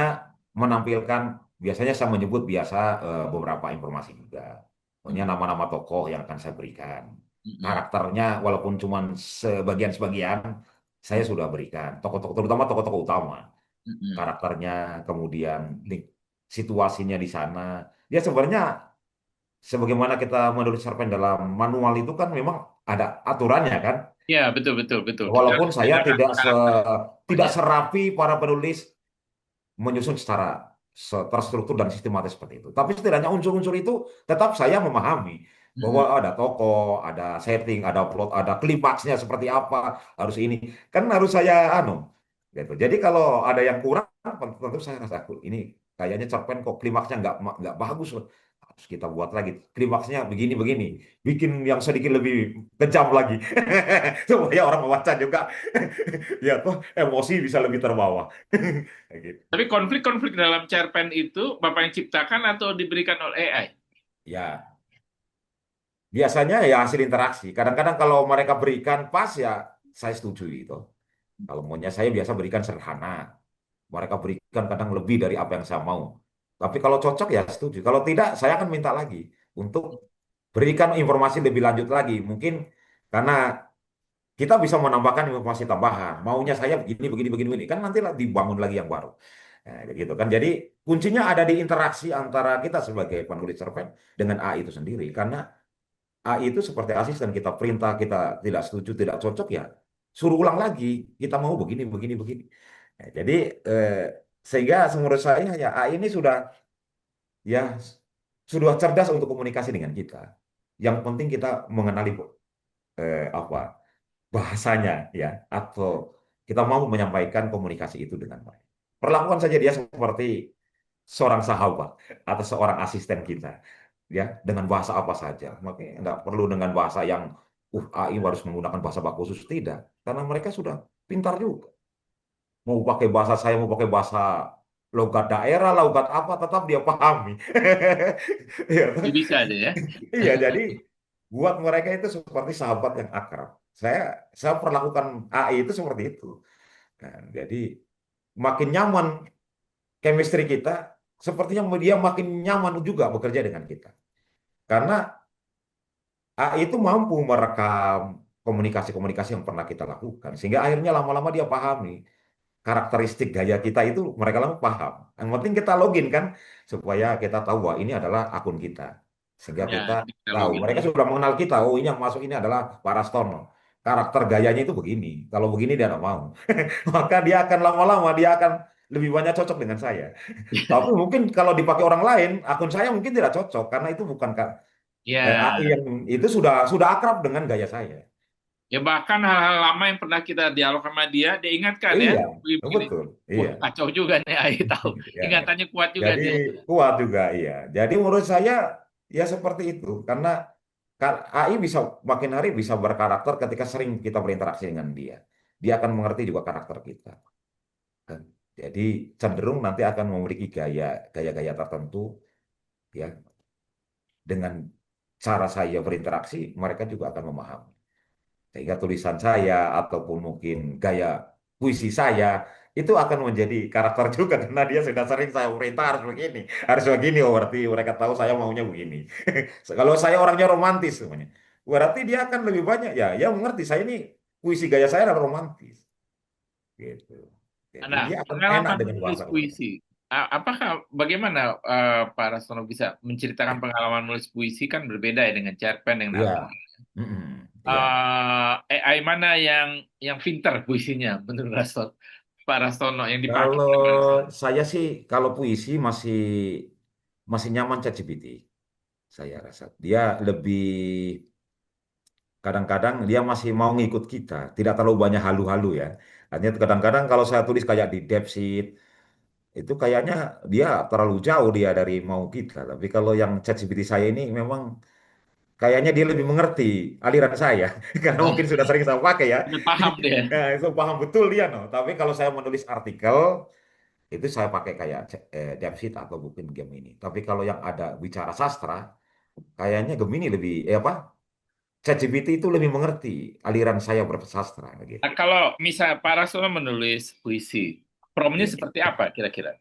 S2: menampilkan, biasanya saya menyebut biasa beberapa informasi juga. Pokoknya
S1: Mm,
S2: nama-nama tokoh yang akan saya berikan.
S1: mm,
S2: Karakternya walaupun cuma sebagian-sebagian, saya sudah berikan. Tokoh-tokoh, terutama tokoh-tokoh utama.
S1: mm, mm.
S2: Karakternya, kemudian situasinya di sana. Ya sebenarnya sebagaimana kita menulis cerpen dalam manual itu kan memang ada aturannya kan.
S1: Ya, betul, betul, betul. Kita
S2: Walaupun
S1: harus
S2: saya
S1: bedakan karakter
S2: tidak
S1: tokohnya.
S2: serapi para penulis menyusun secara terstruktur dan sistematis seperti itu. Tapi setidaknya unsur-unsur itu tetap saya memahami bahwa
S1: Mm,
S2: ada tokoh, ada setting, ada plot, ada klimaksnya seperti apa, harus ini. Kan harus saya gitu. Jadi kalau ada yang kurang, tentu saya rasa ini kayaknya cerpen kok klimaksnya nggak bagus. Harus kita buat lagi klimaksnya begini-begini, bikin yang sedikit lebih kejam lagi supaya orang membaca juga ya toh emosi bisa lebih terbawa. Kayak gitu.
S1: Tapi konflik-konflik dalam cerpen itu Bapak yang ciptakan atau diberikan oleh AI?
S2: Ya, biasanya ya hasil interaksi. Kadang-kadang kalau mereka berikan pas ya saya setuju itu. Kalau maunya saya biasa berikan sederhana. Mereka berikan kadang lebih dari apa yang saya mau. Tapi kalau cocok ya setuju. Kalau tidak, saya akan minta lagi untuk berikan informasi lebih lanjut lagi. Mungkin karena kita bisa menambahkan informasi tambahan. Maunya saya begini, begini, begini, begini. Kan nanti dibangun lagi yang baru. Nah, gitu kan. Jadi kuncinya ada di interaksi antara kita sebagai penulis cerpen dengan AI itu sendiri. Karena AI itu seperti asisten, kita perintah, kita tidak setuju, tidak cocok ya suruh ulang lagi. Kita mau begini, begini, begini. Nah, jadi eh, sehingga menurut saya ya AI ini ya sudah cerdas untuk komunikasi dengan kita. Yang penting kita mengenali apa bahasanya ya, atau kita mau menyampaikan komunikasi itu dengan baik. Perlakukan saja dia seperti seorang sahabat atau seorang asisten kita ya, dengan bahasa apa saja. Makanya nggak perlu dengan bahasa yang AI harus menggunakan bahasa baku khusus, tidak, karena mereka sudah pintar juga. Mau pakai bahasa saya, mau pakai bahasa logat daerah, logat apa, tetap dia pahami. Iya,
S1: Dia bisa aja ya.
S2: iya, jadi buat mereka itu seperti sahabat yang akrab. Saya saya perlakukan AI itu seperti itu. Nah, jadi makin nyaman chemistry kita, sepertinya dia makin nyaman juga bekerja dengan kita. Karena AI itu mampu merekam komunikasi-komunikasi yang pernah kita lakukan, sehingga akhirnya lama-lama dia pahami karakteristik gaya kita itu, mereka lama paham. Yang penting kita login kan, supaya kita tahu bahwa ini adalah akun kita. Sehingga
S1: Ya,
S2: kita
S1: kita
S2: tahu,
S1: login
S2: mereka
S1: ya.
S2: sudah mengenal kita, oh ini yang masuk ini adalah Pak Rastono. Karakter gayanya itu begini. Kalau begini dia tidak mau. Maka dia akan lama-lama, dia akan lebih banyak cocok dengan saya. Tapi mungkin kalau dipakai orang lain, akun saya mungkin tidak cocok, karena itu bukan AI
S1: Ya,
S2: yang itu sudah akrab dengan gaya saya.
S1: ya bahkan hal-hal lama yang pernah kita dialog sama dia, dia ingatkan ya.
S2: Iya,
S1: Begini,
S2: betul.
S1: wah
S2: Iya.
S1: kacau juga nih AI tahu.
S2: Ya.
S1: Ingatannya kuat juga
S2: Jadi
S1: dia.
S2: kuat juga, iya. Jadi menurut saya ya seperti itu, karena AI bisa makin hari bisa berkarakter ketika sering kita berinteraksi dengan dia. Dia akan mengerti juga karakter kita. Kan? Jadi cenderung nanti akan memiliki gaya-gaya tertentu ya, dengan cara saya berinteraksi, mereka juga akan memahami. Sehingga tulisan saya ataupun mungkin gaya puisi saya itu akan menjadi karakter juga, karena dia sudah sering saya perintah harus begini, oh berarti mereka tahu saya maunya begini. Kalau saya orangnya romantis semuanya, berarti dia akan lebih banyak ya, ya mengerti saya ini puisi gaya saya adalah romantis, gitu. Jadi
S1: Nah,
S2: dia akan enak
S1: pengalaman
S2: dengan
S1: menulis
S2: bahasa mereka.
S1: puisi. Apakah bagaimana Pak Rastono bisa menceritakan pengalaman menulis puisi kan berbeda ya dengan cerpen yang
S2: Iya,
S1: narasi.
S2: mm-mm, iya.
S1: AI mana yang pinter puisinya menurut Pak Rastono yang dipakai
S2: Kalau
S1: oleh Pak Rastono?
S2: saya sih kalau puisi masih masih nyaman ChatGPT. Saya rasa dia lebih, kadang-kadang dia masih mau ngikut kita, tidak terlalu banyak halu-halu ya. Artinya kadang-kadang kalau saya tulis kayak di DeepSeek itu kayaknya dia terlalu jauh dia dari mau kita. Tapi kalau yang ChatGPT saya ini memang kayaknya dia lebih mengerti aliran saya karena
S1: Oh,
S2: mungkin sudah sering saya pakai ya.
S1: udah paham deh.
S2: Nah, itu paham betul dia no. Tapi kalau saya menulis artikel itu saya pakai kayak DeepSeek atau mungkin Gemini. Tapi kalau yang ada bicara sastra, kayaknya Gemini lebih apa? ChatGPT itu lebih mengerti aliran saya bersastra
S1: Nah,
S2: gitu.
S1: kalau misal Pak Rastono menulis puisi, promnya
S2: Iya.
S1: seperti apa kira-kira?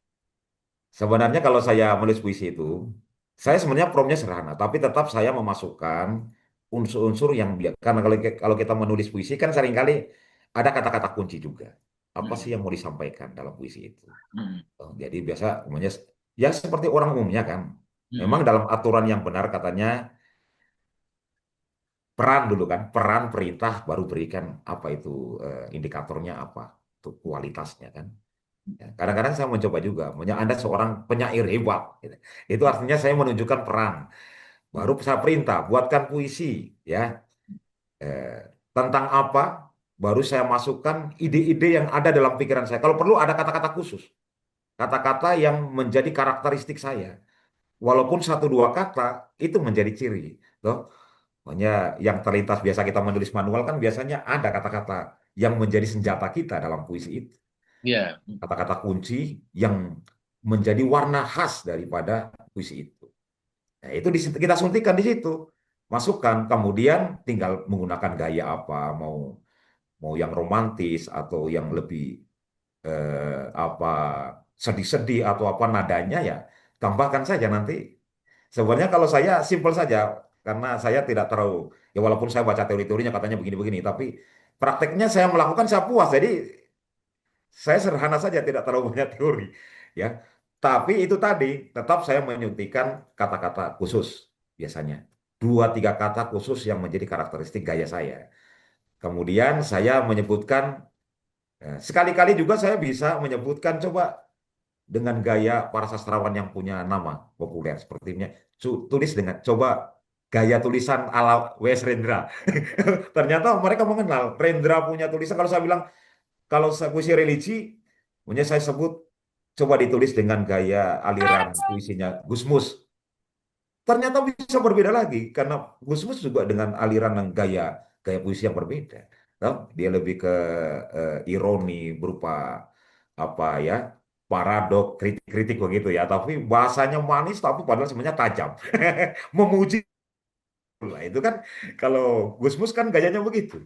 S2: Sebenarnya kalau saya menulis puisi itu, saya sebenarnya promptnya sederhana, tapi tetap saya memasukkan unsur-unsur yang karena kalau kita menulis puisi kan seringkali ada kata-kata kunci juga. Apa
S1: Hmm.
S2: sih yang mau disampaikan dalam puisi itu?
S1: Hmm.
S2: Jadi biasa umumnya ya seperti orang umumnya kan. Memang
S1: Hmm.
S2: dalam aturan yang benar katanya peran dulu kan, peran perintah baru berikan apa itu indikatornya apa, itu kualitasnya kan. Ya, kadang-kadang saya mencoba juga, Anda seorang penyair hebat, gitu. Itu artinya saya menunjukkan peran. Baru saya perintah, buatkan puisi, ya, eh, tentang apa, baru saya masukkan ide-ide yang ada dalam pikiran saya. Kalau perlu ada kata-kata khusus, kata-kata yang menjadi karakteristik saya. Walaupun satu dua kata itu menjadi ciri, loh. Makanya yang terlintas biasa kita menulis manual kan biasanya ada kata-kata yang menjadi senjata kita dalam puisi itu.
S1: Ya.
S2: Kata-kata kunci yang menjadi warna khas daripada puisi itu. Nah, itu kita suntikan di situ. masukkan, kemudian tinggal menggunakan gaya apa, mau mau yang romantis atau yang lebih apa sedih-sedih atau apa nadanya ya tambahkan saja nanti. Sebenarnya kalau saya simpel saja karena saya tidak terlalu ya walaupun saya baca teori-teorinya katanya begini-begini tapi prakteknya saya melakukan saya puas. Jadi saya sederhana saja tidak terlalu banyak teori ya. Tapi itu tadi tetap saya menyuntikkan kata-kata khusus biasanya. Dua tiga kata khusus yang menjadi karakteristik gaya saya. Kemudian saya menyebutkan sekali-kali juga saya bisa menyebutkan coba dengan gaya para sastrawan yang punya nama populer sepertinya tulis dengan coba gaya tulisan ala W.S. Rendra. Ternyata mereka mengenal Rendra punya tulisan kalau saya bilang kalau puisi religi punya saya sebut coba ditulis dengan gaya aliran puisinya Gusmus. Ternyata bisa berbeda lagi karena Gusmus juga dengan aliran yang gaya gaya puisi yang berbeda. Nah, dia lebih ke ironi berupa apa ya paradok kritik-kritik begitu ya. Tapi bahasanya manis tapi padahal sebenarnya tajam. Memuji lah itu kan kalau Gusmus kan gayanya begitu.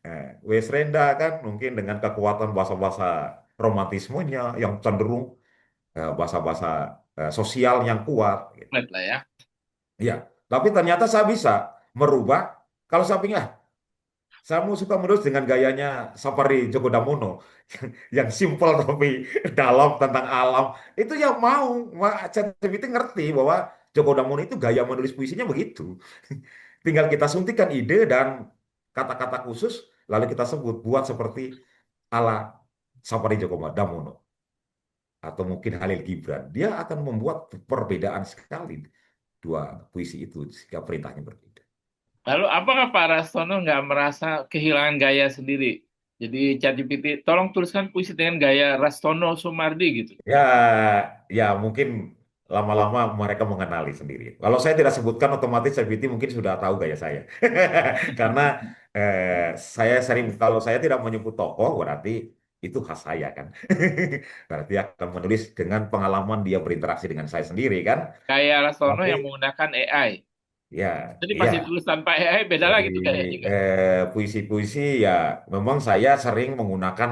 S2: Nah, Wes Renda kan mungkin dengan kekuatan bahasa-bahasa romantismenya yang cenderung bahasa-bahasa sosial yang kuat. Gitu.
S1: Flat lah ya.
S2: Ya, tapi ternyata saya bisa merubah. Kalau saya pindah, saya mau suka menulis dengan gayanya Sapari Djoko Damono, yang simpel tapi dalam tentang alam. Itu yang mau, ChatGPT ngerti bahwa Djoko Damono itu gaya menulis puisinya begitu. Tinggal kita suntikan ide dan kata-kata khusus, lalu kita sebut buat seperti ala Sapari Djoko Damono atau mungkin Halil Gibran. Dia akan membuat perbedaan sekali dua puisi itu sehingga perintahnya berbeda.
S1: Lalu apakah Pak Rastono nggak merasa kehilangan gaya sendiri? Jadi ChatGPT, tolong tuliskan puisi dengan gaya Rastono Sumardi gitu.
S2: Ya, ya mungkin lama-lama mereka mengenali sendiri. Kalau saya tidak sebutkan otomatis ChatGPT mungkin sudah tahu gaya saya. Karena saya sering kalau saya tidak menyebut tokoh berarti itu khas saya kan. Berarti akan menulis dengan pengalaman dia berinteraksi dengan saya sendiri kan.
S1: Gaya Rastono
S2: Tapi
S1: yang menggunakan AI.
S2: ya,
S1: Jadi pasti
S2: ya
S1: tulis tanpa AI beda
S2: dari
S1: lagi tuh gayanya kan.
S2: puisi-puisi ya memang saya sering menggunakan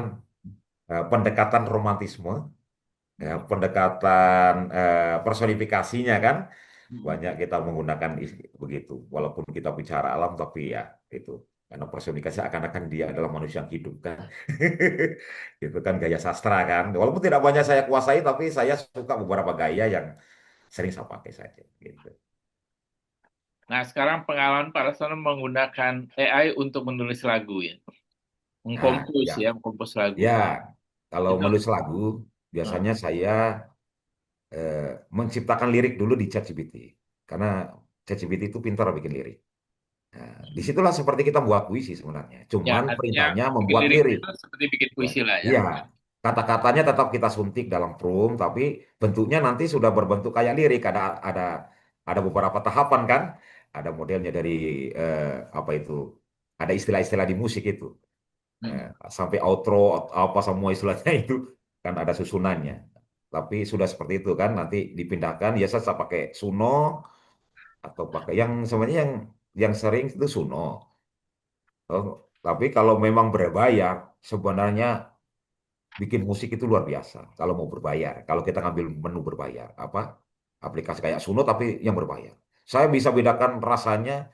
S2: pendekatan romantisme ya, pendekatan personifikasinya kan
S1: Mm-mm.
S2: banyak kita menggunakan begitu walaupun kita bicara alam tapi ya itu karena personifikasi akan-akan dia adalah manusia yang hidup kan itu kan gaya sastra kan walaupun tidak banyak saya kuasai tapi saya suka beberapa gaya yang sering saya pakai saja gitu.
S1: Nah, sekarang pengalaman Pak Rastono menggunakan AI untuk menulis lagu ya.
S2: Nah
S1: Mengkompos
S2: ya
S1: ya, mengkompos lagu.
S2: ya kalau
S1: Itu
S2: menulis lagu
S1: eh,
S2: biasanya saya eh, menciptakan lirik dulu di ChatGPT karena ChatGPT itu pintar bikin lirik. Nah, disitulah seperti kita buat puisi sebenarnya.
S1: ya
S2: Cuman
S1: artinya
S2: perintahnya
S1: bikin
S2: membuat
S1: lirik
S2: lirik.
S1: itu seperti bikin
S2: Ya,
S1: puisi lah ya.
S2: iya. Kata-katanya tetap kita suntik dalam prompt, tapi bentuknya nanti sudah berbentuk kayak lirik. Ada beberapa tahapan kan. Ada modelnya dari eh, apa itu? Ada istilah-istilah di musik itu. Eh,
S1: Mm.
S2: sampai outro apa semua istilahnya itu kan ada susunannya. Tapi sudah seperti itu kan nanti dipindahkan ya saya pakai Suno atau pakai yang sebenarnya yang sering itu Suno. Oh, tapi kalau memang berbayar, sebenarnya bikin musik itu luar biasa. Kalau mau berbayar, kalau kita ngambil menu berbayar, apa aplikasi kayak Suno tapi yang berbayar. Saya bisa bedakan rasanya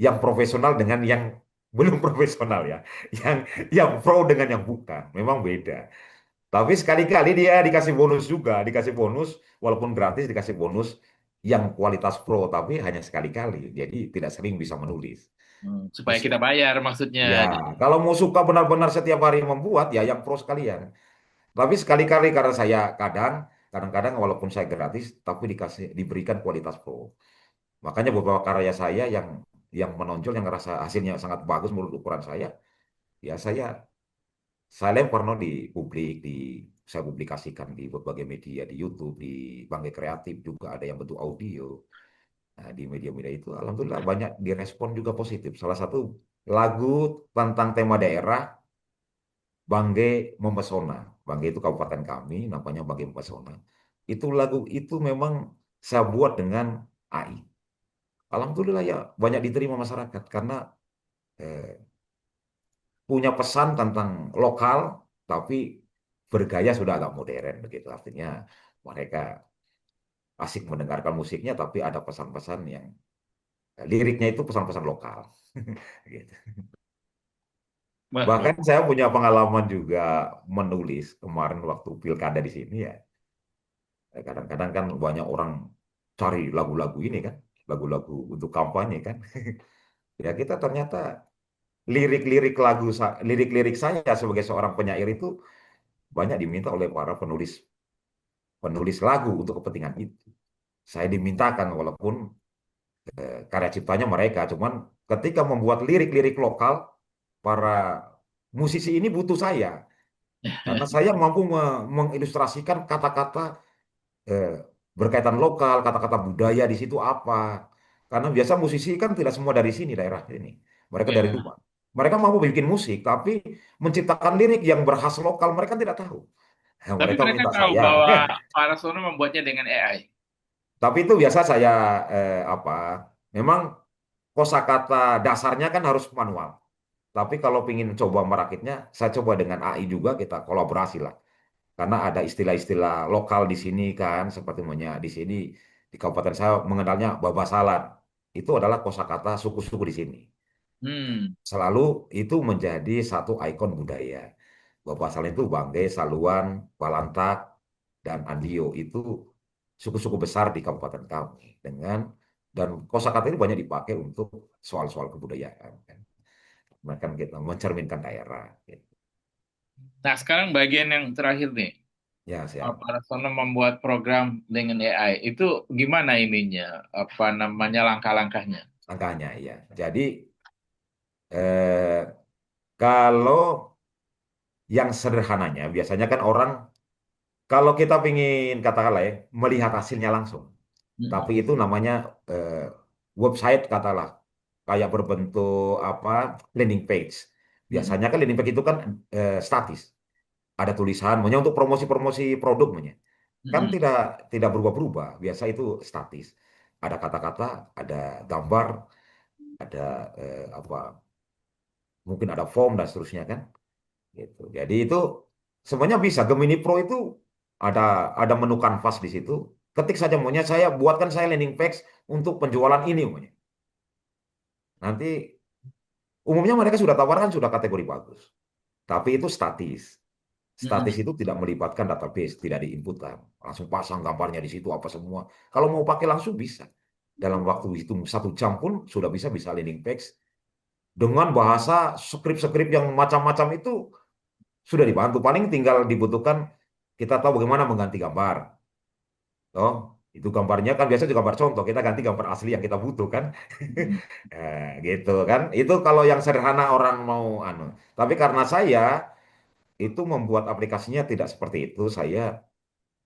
S2: yang profesional dengan yang belum profesional ya, yang yang pro dengan yang bukan, memang beda. Tapi sekali-kali dia dikasih bonus juga, dikasih bonus walaupun gratis dikasih bonus yang kualitas pro, tapi hanya sekali-kali, jadi tidak sering bisa menulis.
S1: Supaya kita bayar maksudnya.
S2: Ya, kalau mau suka benar-benar setiap hari membuat, ya yang pro sekalian. Tapi sekali-kali karena saya kadang-kadang walaupun saya gratis, tapi diberikan kualitas pro. Makanya beberapa karya saya yang menonjol, yang ngerasa hasilnya sangat bagus menurut ukuran saya, ya saya lempar no di publik, saya publikasikan di berbagai media, di YouTube, di Bangke Kreatif juga ada yang bentuk audio. Nah, di media-media itu, alhamdulillah banyak direspon juga positif. Salah satu lagu tentang tema daerah Bangge Mempesona. Bangge itu kabupaten kami, namanya Bangge Mempesona. Itu lagu itu memang saya buat dengan AI. alhamdulillah ya banyak diterima masyarakat karena eh, punya pesan tentang lokal, tapi bergaya sudah agak modern begitu. Artinya mereka asik mendengarkan musiknya, tapi ada pesan-pesan yang liriknya itu pesan-pesan lokal. Gitu.
S1: Wah,
S2: Bahkan saya punya pengalaman juga menulis kemarin waktu pilkada di sini ya. Kadang-kadang kan banyak orang cari lagu-lagu ini kan, lagu-lagu untuk kampanye kan. Ya kita ternyata lirik-lirik saya sebagai seorang penyair itu banyak diminta oleh para penulis penulis lagu untuk kepentingan itu. Saya dimintakan walaupun karya ciptanya mereka, cuman ketika membuat lirik-lirik lokal, para musisi ini butuh saya karena saya mampu mengilustrasikan kata-kata eh, berkaitan lokal, kata-kata budaya di situ apa. Karena biasa musisi kan tidak semua dari sini daerah ini, mereka dari
S1: ya.
S2: luar. Mereka mampu bikin musik, tapi menciptakan lirik yang berkhas lokal mereka tidak tahu.
S1: Tapi
S2: Mereka
S1: mereka
S2: minta
S1: tahu
S2: saya.
S1: bahwa Pak Rasono membuatnya dengan AI.
S2: Tapi itu biasa saya apa? Memang kosakata dasarnya kan harus manual. Tapi kalau ingin coba merakitnya, saya coba dengan AI juga kita kolaborasi lah. Karena ada istilah-istilah lokal di sini kan, seperti di sini di kabupaten saya mengenalnya babasalan. Itu adalah kosakata suku-suku di sini.
S1: Hmm.
S2: Selalu itu menjadi satu ikon budaya. Babasalan itu Banggai, Saluan, Balantak, dan Andio itu suku-suku besar di kabupaten kami. Dan kosakata ini banyak dipakai untuk soal-soal kebudayaan kan. Mereka kita mencerminkan daerah. Gitu.
S1: Nah, sekarang bagian yang terakhir nih.
S2: Ya, siap.
S1: Pak Rasono membuat program dengan AI. Itu gimana ininya? Apa namanya langkah-langkahnya?
S2: Angkanya ya. Jadi eh, kalau yang sederhananya biasanya kan orang kalau kita ingin katakanlah ya melihat hasilnya langsung. Tapi
S1: Mm-mm.
S2: itu namanya eh, website katalah kayak berbentuk apa landing page.
S1: Mm-mm.
S2: Biasanya kan landing page itu kan statis. Ada tulisan, maunya untuk promosi-promosi produk, maunya. Kan
S1: Mm-mm.
S2: tidak berubah-berubah. Biasa itu statis. Ada kata-kata, ada gambar, ada apa? Mungkin ada form dan seterusnya kan. Gitu. Jadi itu semuanya bisa. Gemini Pro itu ada menu kanvas di situ. Ketik saja maunya saya buatkan saya landing page untuk penjualan ini maunya. Nanti umumnya mereka sudah tawarkan sudah kategori bagus. Tapi itu statis. Statis
S1: Mm-mm.
S2: itu tidak melibatkan database, tidak diinputkan. Langsung pasang gambarnya di situ apa semua. Kalau mau pakai langsung bisa. Dalam waktu hitung 1 jam pun sudah bisa landing page dengan bahasa skrip-skrip yang macam-macam itu sudah dibantu. Paling tinggal dibutuhkan kita tahu bagaimana mengganti gambar. Oh, itu gambarnya kan biasa juga gambar contoh. Kita ganti gambar asli yang kita butuh kan.
S1: Mm-mm.
S2: Gitu kan. Itu kalau yang sederhana orang mau anu. Tapi karena saya itu membuat aplikasinya tidak seperti itu. Saya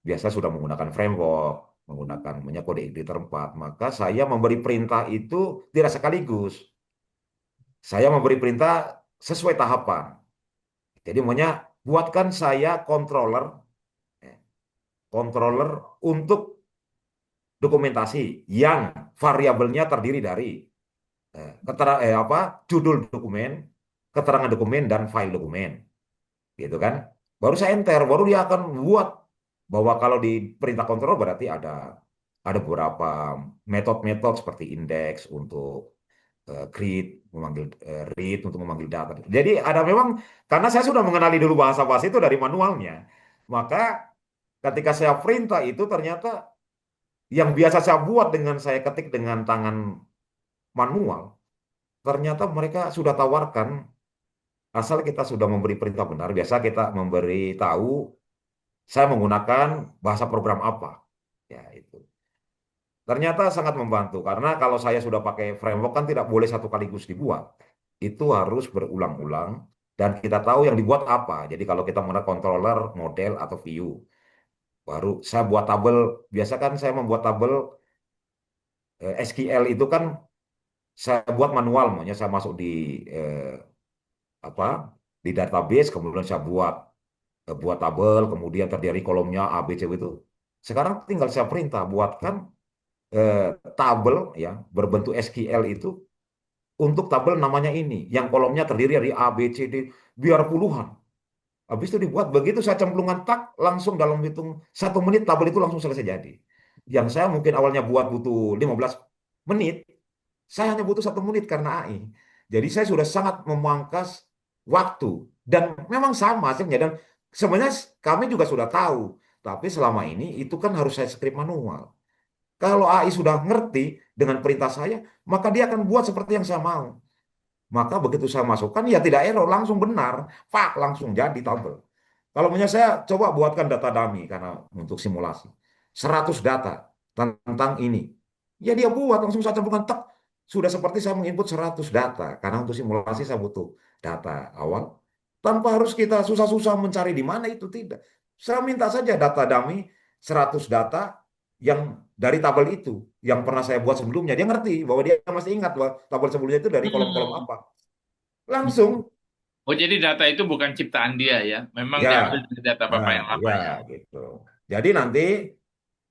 S2: biasa sudah menggunakan framework, menggunakan kode editor 4. Maka saya memberi perintah itu tidak sekaligus. Saya memberi perintah sesuai tahapan. Jadi maunya buatkan saya eh, controller untuk dokumentasi yang variabelnya terdiri dari judul dokumen, keterangan dokumen dan file dokumen, gitu kan? Baru saya enter, baru dia akan buat bahwa kalau di perintah kontrol berarti ada beberapa metode-metode seperti indeks untuk create, read untuk memanggil data. Jadi ada memang karena saya sudah mengenali dulu bahasa-bahasa itu dari manualnya, maka ketika saya perintah itu ternyata yang biasa saya buat dengan saya ketik dengan tangan manual, ternyata mereka sudah tawarkan asal kita sudah memberi perintah benar. Biasa kita memberi tahu saya menggunakan bahasa program apa. Ya, itu. Ternyata sangat membantu karena kalau saya sudah pakai framework kan tidak boleh satu kaligus dibuat. Itu harus berulang-ulang dan kita tahu yang dibuat apa. Jadi kalau kita menggunakan controller, model atau view, baru saya buat tabel. Biasa kan saya membuat tabel SQL itu kan saya buat manual, makanya saya masuk di eh, apa di database, kemudian saya buat tabel, kemudian terdiri kolomnya A, B, C itu. Sekarang tinggal saya perintah buatkan tabel ya berbentuk SQL itu untuk tabel namanya ini, yang kolomnya terdiri dari A, B, C, D, biar puluhan. Habis itu dibuat begitu saya cemplungan tak langsung dalam hitung 1 menit tabel itu langsung selesai jadi. Yang saya mungkin awalnya buat butuh 15 menit, saya hanya butuh 1 menit karena AI. Jadi saya sudah sangat memangkas waktu dan memang sama hasilnya dan sebenarnya kami juga sudah tahu. Tapi selama ini itu kan harus saya skrip manual. Kalau AI sudah ngerti dengan perintah saya, maka dia akan buat seperti yang saya mau. Maka begitu saya masukkan, ya tidak error, langsung benar. Pak, langsung jadi tabel. Kalau punya saya, coba buatkan data dummy karena untuk simulasi. 100 data tentang ini. Ya dia buat, langsung saya campurkan, tek. Sudah seperti saya menginput 100 data. Karena untuk simulasi saya butuh data awal. Tanpa harus kita susah-susah mencari di mana itu, tidak. Saya minta saja data dummy, 100 data yang dari tabel itu. Yang pernah saya buat sebelumnya. Dia ngerti bahwa dia masih ingat bahwa tabel sebelumnya itu dari kolom-kolom
S1: Hmm.
S2: apa. Langsung.
S1: Oh, jadi data itu bukan ciptaan dia ya. Memang
S2: Ya,
S1: diambil dari data Bapak yang lama
S2: ya
S1: ya.
S2: gitu. Jadi nanti,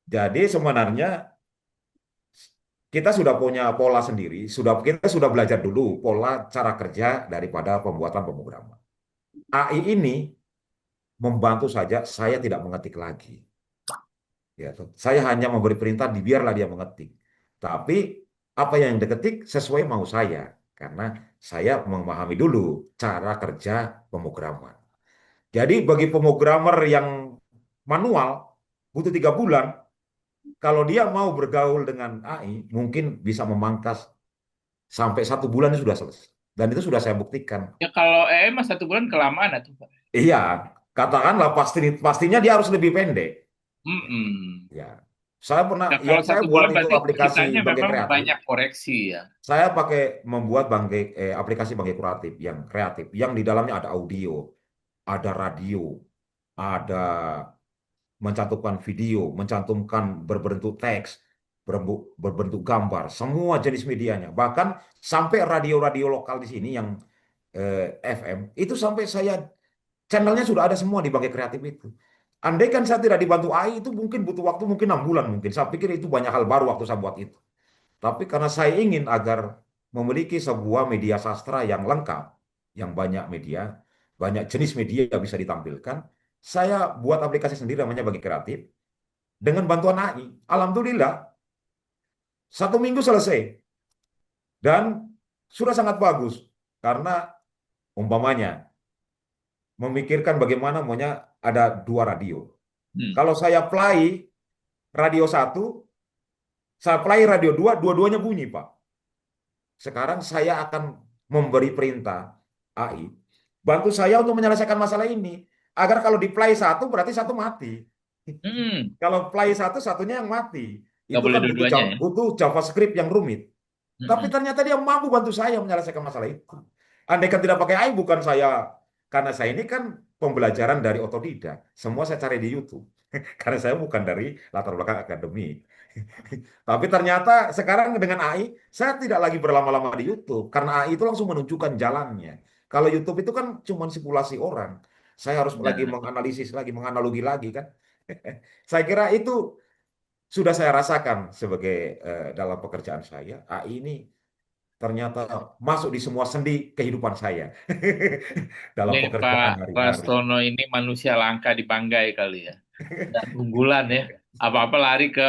S2: jadi sebenarnya kita sudah punya pola sendiri, kita sudah belajar dulu pola cara kerja daripada pembuatan pemrograman. AI ini membantu saja, saya tidak mengetik lagi. Ya, toh. Saya hanya memberi perintah, biarlah dia mengetik. Tapi apa yang diketik sesuai mau saya, karena saya memahami dulu cara kerja pemrograman. Jadi bagi pemrogramer yang manual butuh 3 bulan. Kalau dia mau bergaul dengan AI, mungkin bisa memangkas sampai 1 bulan itu sudah selesai. Dan itu sudah saya buktikan.
S1: Ya kalau mas 1 bulan kelamaan tuh Pak.
S2: Iya, katakanlah pastinya dia harus lebih pendek. Ya,
S1: Mm-mm.
S2: ya. Saya pernah,
S1: Nah
S2: yang
S1: kalau
S2: saya
S1: satu
S2: buat
S1: bulan
S2: itu
S1: berarti
S2: aplikasi
S1: ciptanya
S2: Bangke
S1: memang
S2: Kreatif.
S1: banyak koreksi ya.
S2: Saya pakai membuat aplikasi Bangke Kreatif, yang di dalamnya ada audio, ada radio, ada mencantumkan video, mencantumkan berbentuk teks, berbentuk gambar, semua jenis medianya. Bahkan sampai radio-radio lokal di sini yang FM, itu sampai saya channelnya sudah ada semua di Bangke Kreatif itu. Andai kan saya tidak dibantu AI, itu mungkin butuh waktu mungkin 6 bulan mungkin. Saya pikir itu banyak hal baru waktu saya buat itu. Tapi karena saya ingin agar memiliki sebuah media sastra yang lengkap, yang banyak media, banyak jenis media yang bisa ditampilkan, saya buat aplikasi sendiri namanya Bagi Kreatif dengan bantuan AI. Alhamdulillah, 1 minggu selesai dan sudah sangat bagus karena umpamanya memikirkan bagaimana maunya ada 2 radio.
S1: Hmm.
S2: Kalau saya play radio satu, saya play radio dua, dua-duanya bunyi, Pak. Sekarang saya akan memberi perintah AI, bantu saya untuk menyelesaikan masalah ini. Agar kalau di play satu, berarti satu mati.
S1: Hmm.
S2: Kalau play satu, satunya yang mati.
S1: Nggak
S2: Itu
S1: boleh
S2: kan
S1: dua-duanya ya.
S2: butuh JavaScript yang rumit. Tapi
S1: Mm-mm.
S2: ternyata dia mampu bantu saya menyelesaikan masalah itu. Andai kan tidak pakai AI, bukan saya. Karena saya ini kan pembelajaran dari otodidak. Semua saya cari di YouTube. Karena saya bukan dari latar belakang akademik. Tapi ternyata sekarang dengan AI, saya tidak lagi berlama-lama di YouTube. Karena AI itu langsung menunjukkan jalannya. Kalau YouTube itu kan cuma simulasi orang. Saya harus lagi
S1: Nah,
S2: menganalisis lagi, menganalogi lagi kan. Saya kira itu sudah saya rasakan sebagai dalam pekerjaan saya. AI ini ternyata masuk di semua sendi kehidupan saya dalam
S1: ini Pak
S2: pekerjaan hari-hari.
S1: Rastono ini manusia langka di Banggai kali ya. Dan unggulan ya. Apa-apa lari ke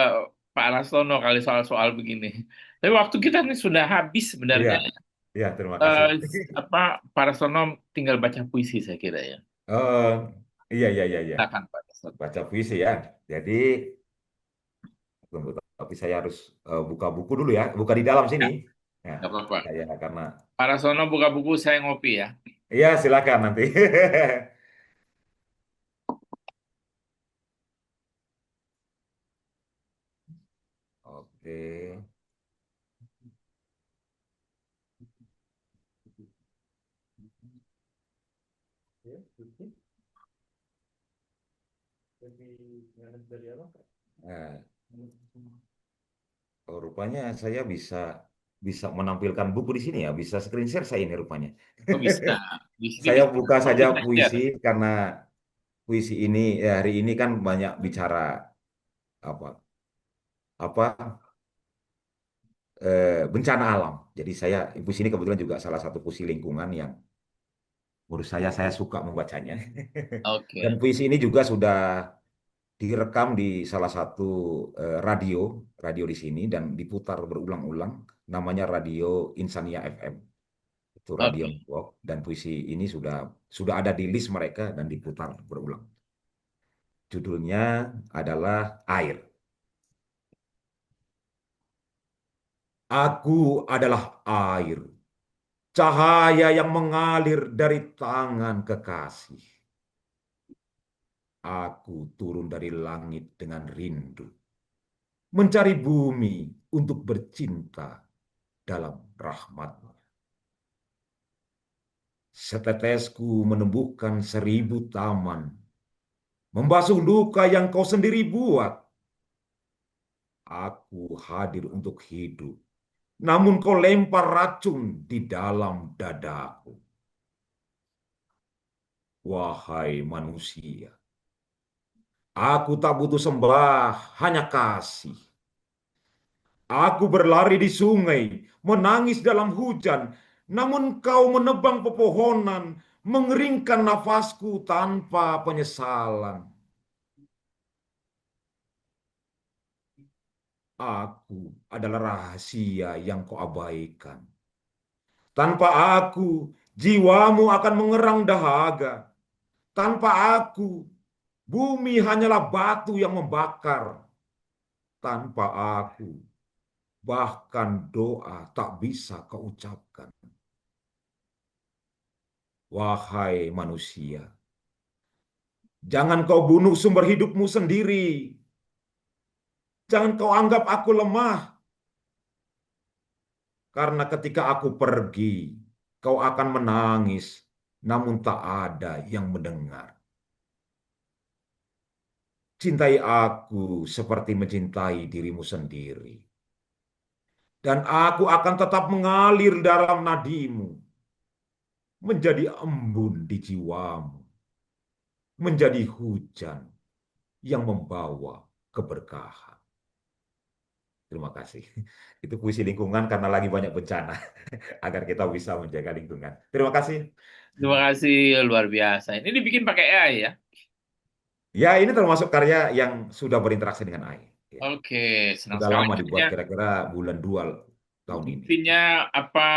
S1: Pak Rastono kali soal-soal begini. Tapi waktu kita ini sudah habis
S2: Iya,
S1: sebenarnya.
S2: iya, terima kasih.
S1: Eh, apa Pak Rastono tinggal baca puisi saya kira ya.
S2: Oh, iya, iya, iya, iya.
S1: Silakan Pak Rastono.
S2: Baca puisi ya. Jadi, tunggu, tapi saya harus buka buku dulu ya. Buka di dalam sini.
S1: Ya,
S2: Ya,
S1: nggak apa-apa.
S2: saya karena,
S1: Pak Rastono buka buku, saya ngopi ya.
S2: iya silakan nanti. Oke. Nah, oh, rupanya saya bisa bisa menampilkan buku di sini ya, bisa screen share saya ini rupanya.
S1: Oh bisa. Di sini
S2: Saya
S1: bisa.
S2: buka
S1: Oh
S2: saja
S1: bisa
S2: puisi
S1: share.
S2: karena puisi ini ya, hari ini kan banyak bicara apa apa bencana alam. Jadi saya puisi ini kebetulan juga salah satu puisi lingkungan yang menurut saya suka membacanya. Dan
S1: Oke,
S2: puisi ini juga sudah direkam di salah satu radio radio di sini dan diputar berulang-ulang. Namanya Radio Insania FM. Itu radio
S1: oke.
S2: network dan puisi ini sudah ada di list mereka dan diputar berulang. Judulnya adalah Air. Aku adalah air, cahaya yang mengalir dari tangan kekasih. Aku turun dari langit dengan rindu, mencari bumi untuk bercinta dalam rahmatnya. Setetesku menumbuhkan 1000 taman, membasuh luka yang kau sendiri buat. Aku hadir untuk hidup, namun kau lempar racun di dalam dadaku. Wahai manusia, aku tak butuh sembah, hanya kasih. Aku berlari di sungai, menangis dalam hujan, namun kau menebang pepohonan, mengeringkan nafasku tanpa penyesalan. Aku adalah rahasia yang kau abaikan. Tanpa aku, jiwamu akan mengerang dahaga. Tanpa aku, bumi hanyalah batu yang membakar. Tanpa aku, bahkan doa tak bisa kau ucapkan. Wahai manusia, jangan kau bunuh sumber hidupmu sendiri. Jangan kau anggap aku lemah, karena ketika aku pergi, kau akan menangis, namun tak ada yang mendengar. Cintai aku seperti mencintai dirimu sendiri. Dan aku akan tetap mengalir dalam nadimu, menjadi embun di jiwamu, menjadi hujan yang membawa keberkahan. Terima kasih. Itu puisi lingkungan karena lagi banyak bencana, agar kita bisa menjaga lingkungan. Terima kasih.
S1: Terima kasih, luar biasa. Ini dibikin pakai AI ya?
S2: Ya, ini termasuk karya yang sudah berinteraksi dengan AI. Ya,
S1: Oke, senang
S2: sudah
S1: sekali.
S2: lama dibuat,
S1: Artinya,
S2: kira-kira bulan 2 tahun ini.
S1: buktinya apa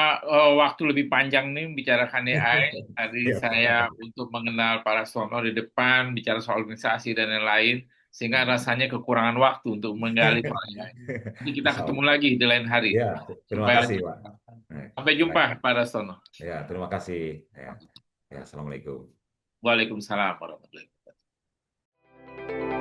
S1: waktu lebih panjang nih bicarakan AI. Tadi
S2: Ya,
S1: saya untuk mengenal para astronom di depan, bicara soal organisasi dan lain-lain, sehingga rasanya kekurangan waktu untuk menggali soal AI. Nanti kita
S2: Insya
S1: ketemu
S2: Allah.
S1: lagi di lain hari
S2: Ya, terima
S1: supaya
S2: kasih,
S1: lebih.
S2: Pak.
S1: Sampai
S2: Baik.
S1: jumpa, Pak Rastono.
S2: Ya, terima kasih. Ya, ya, Assalamualaikum.
S1: Waalaikumsalam warahmatullahi wabarakatuh.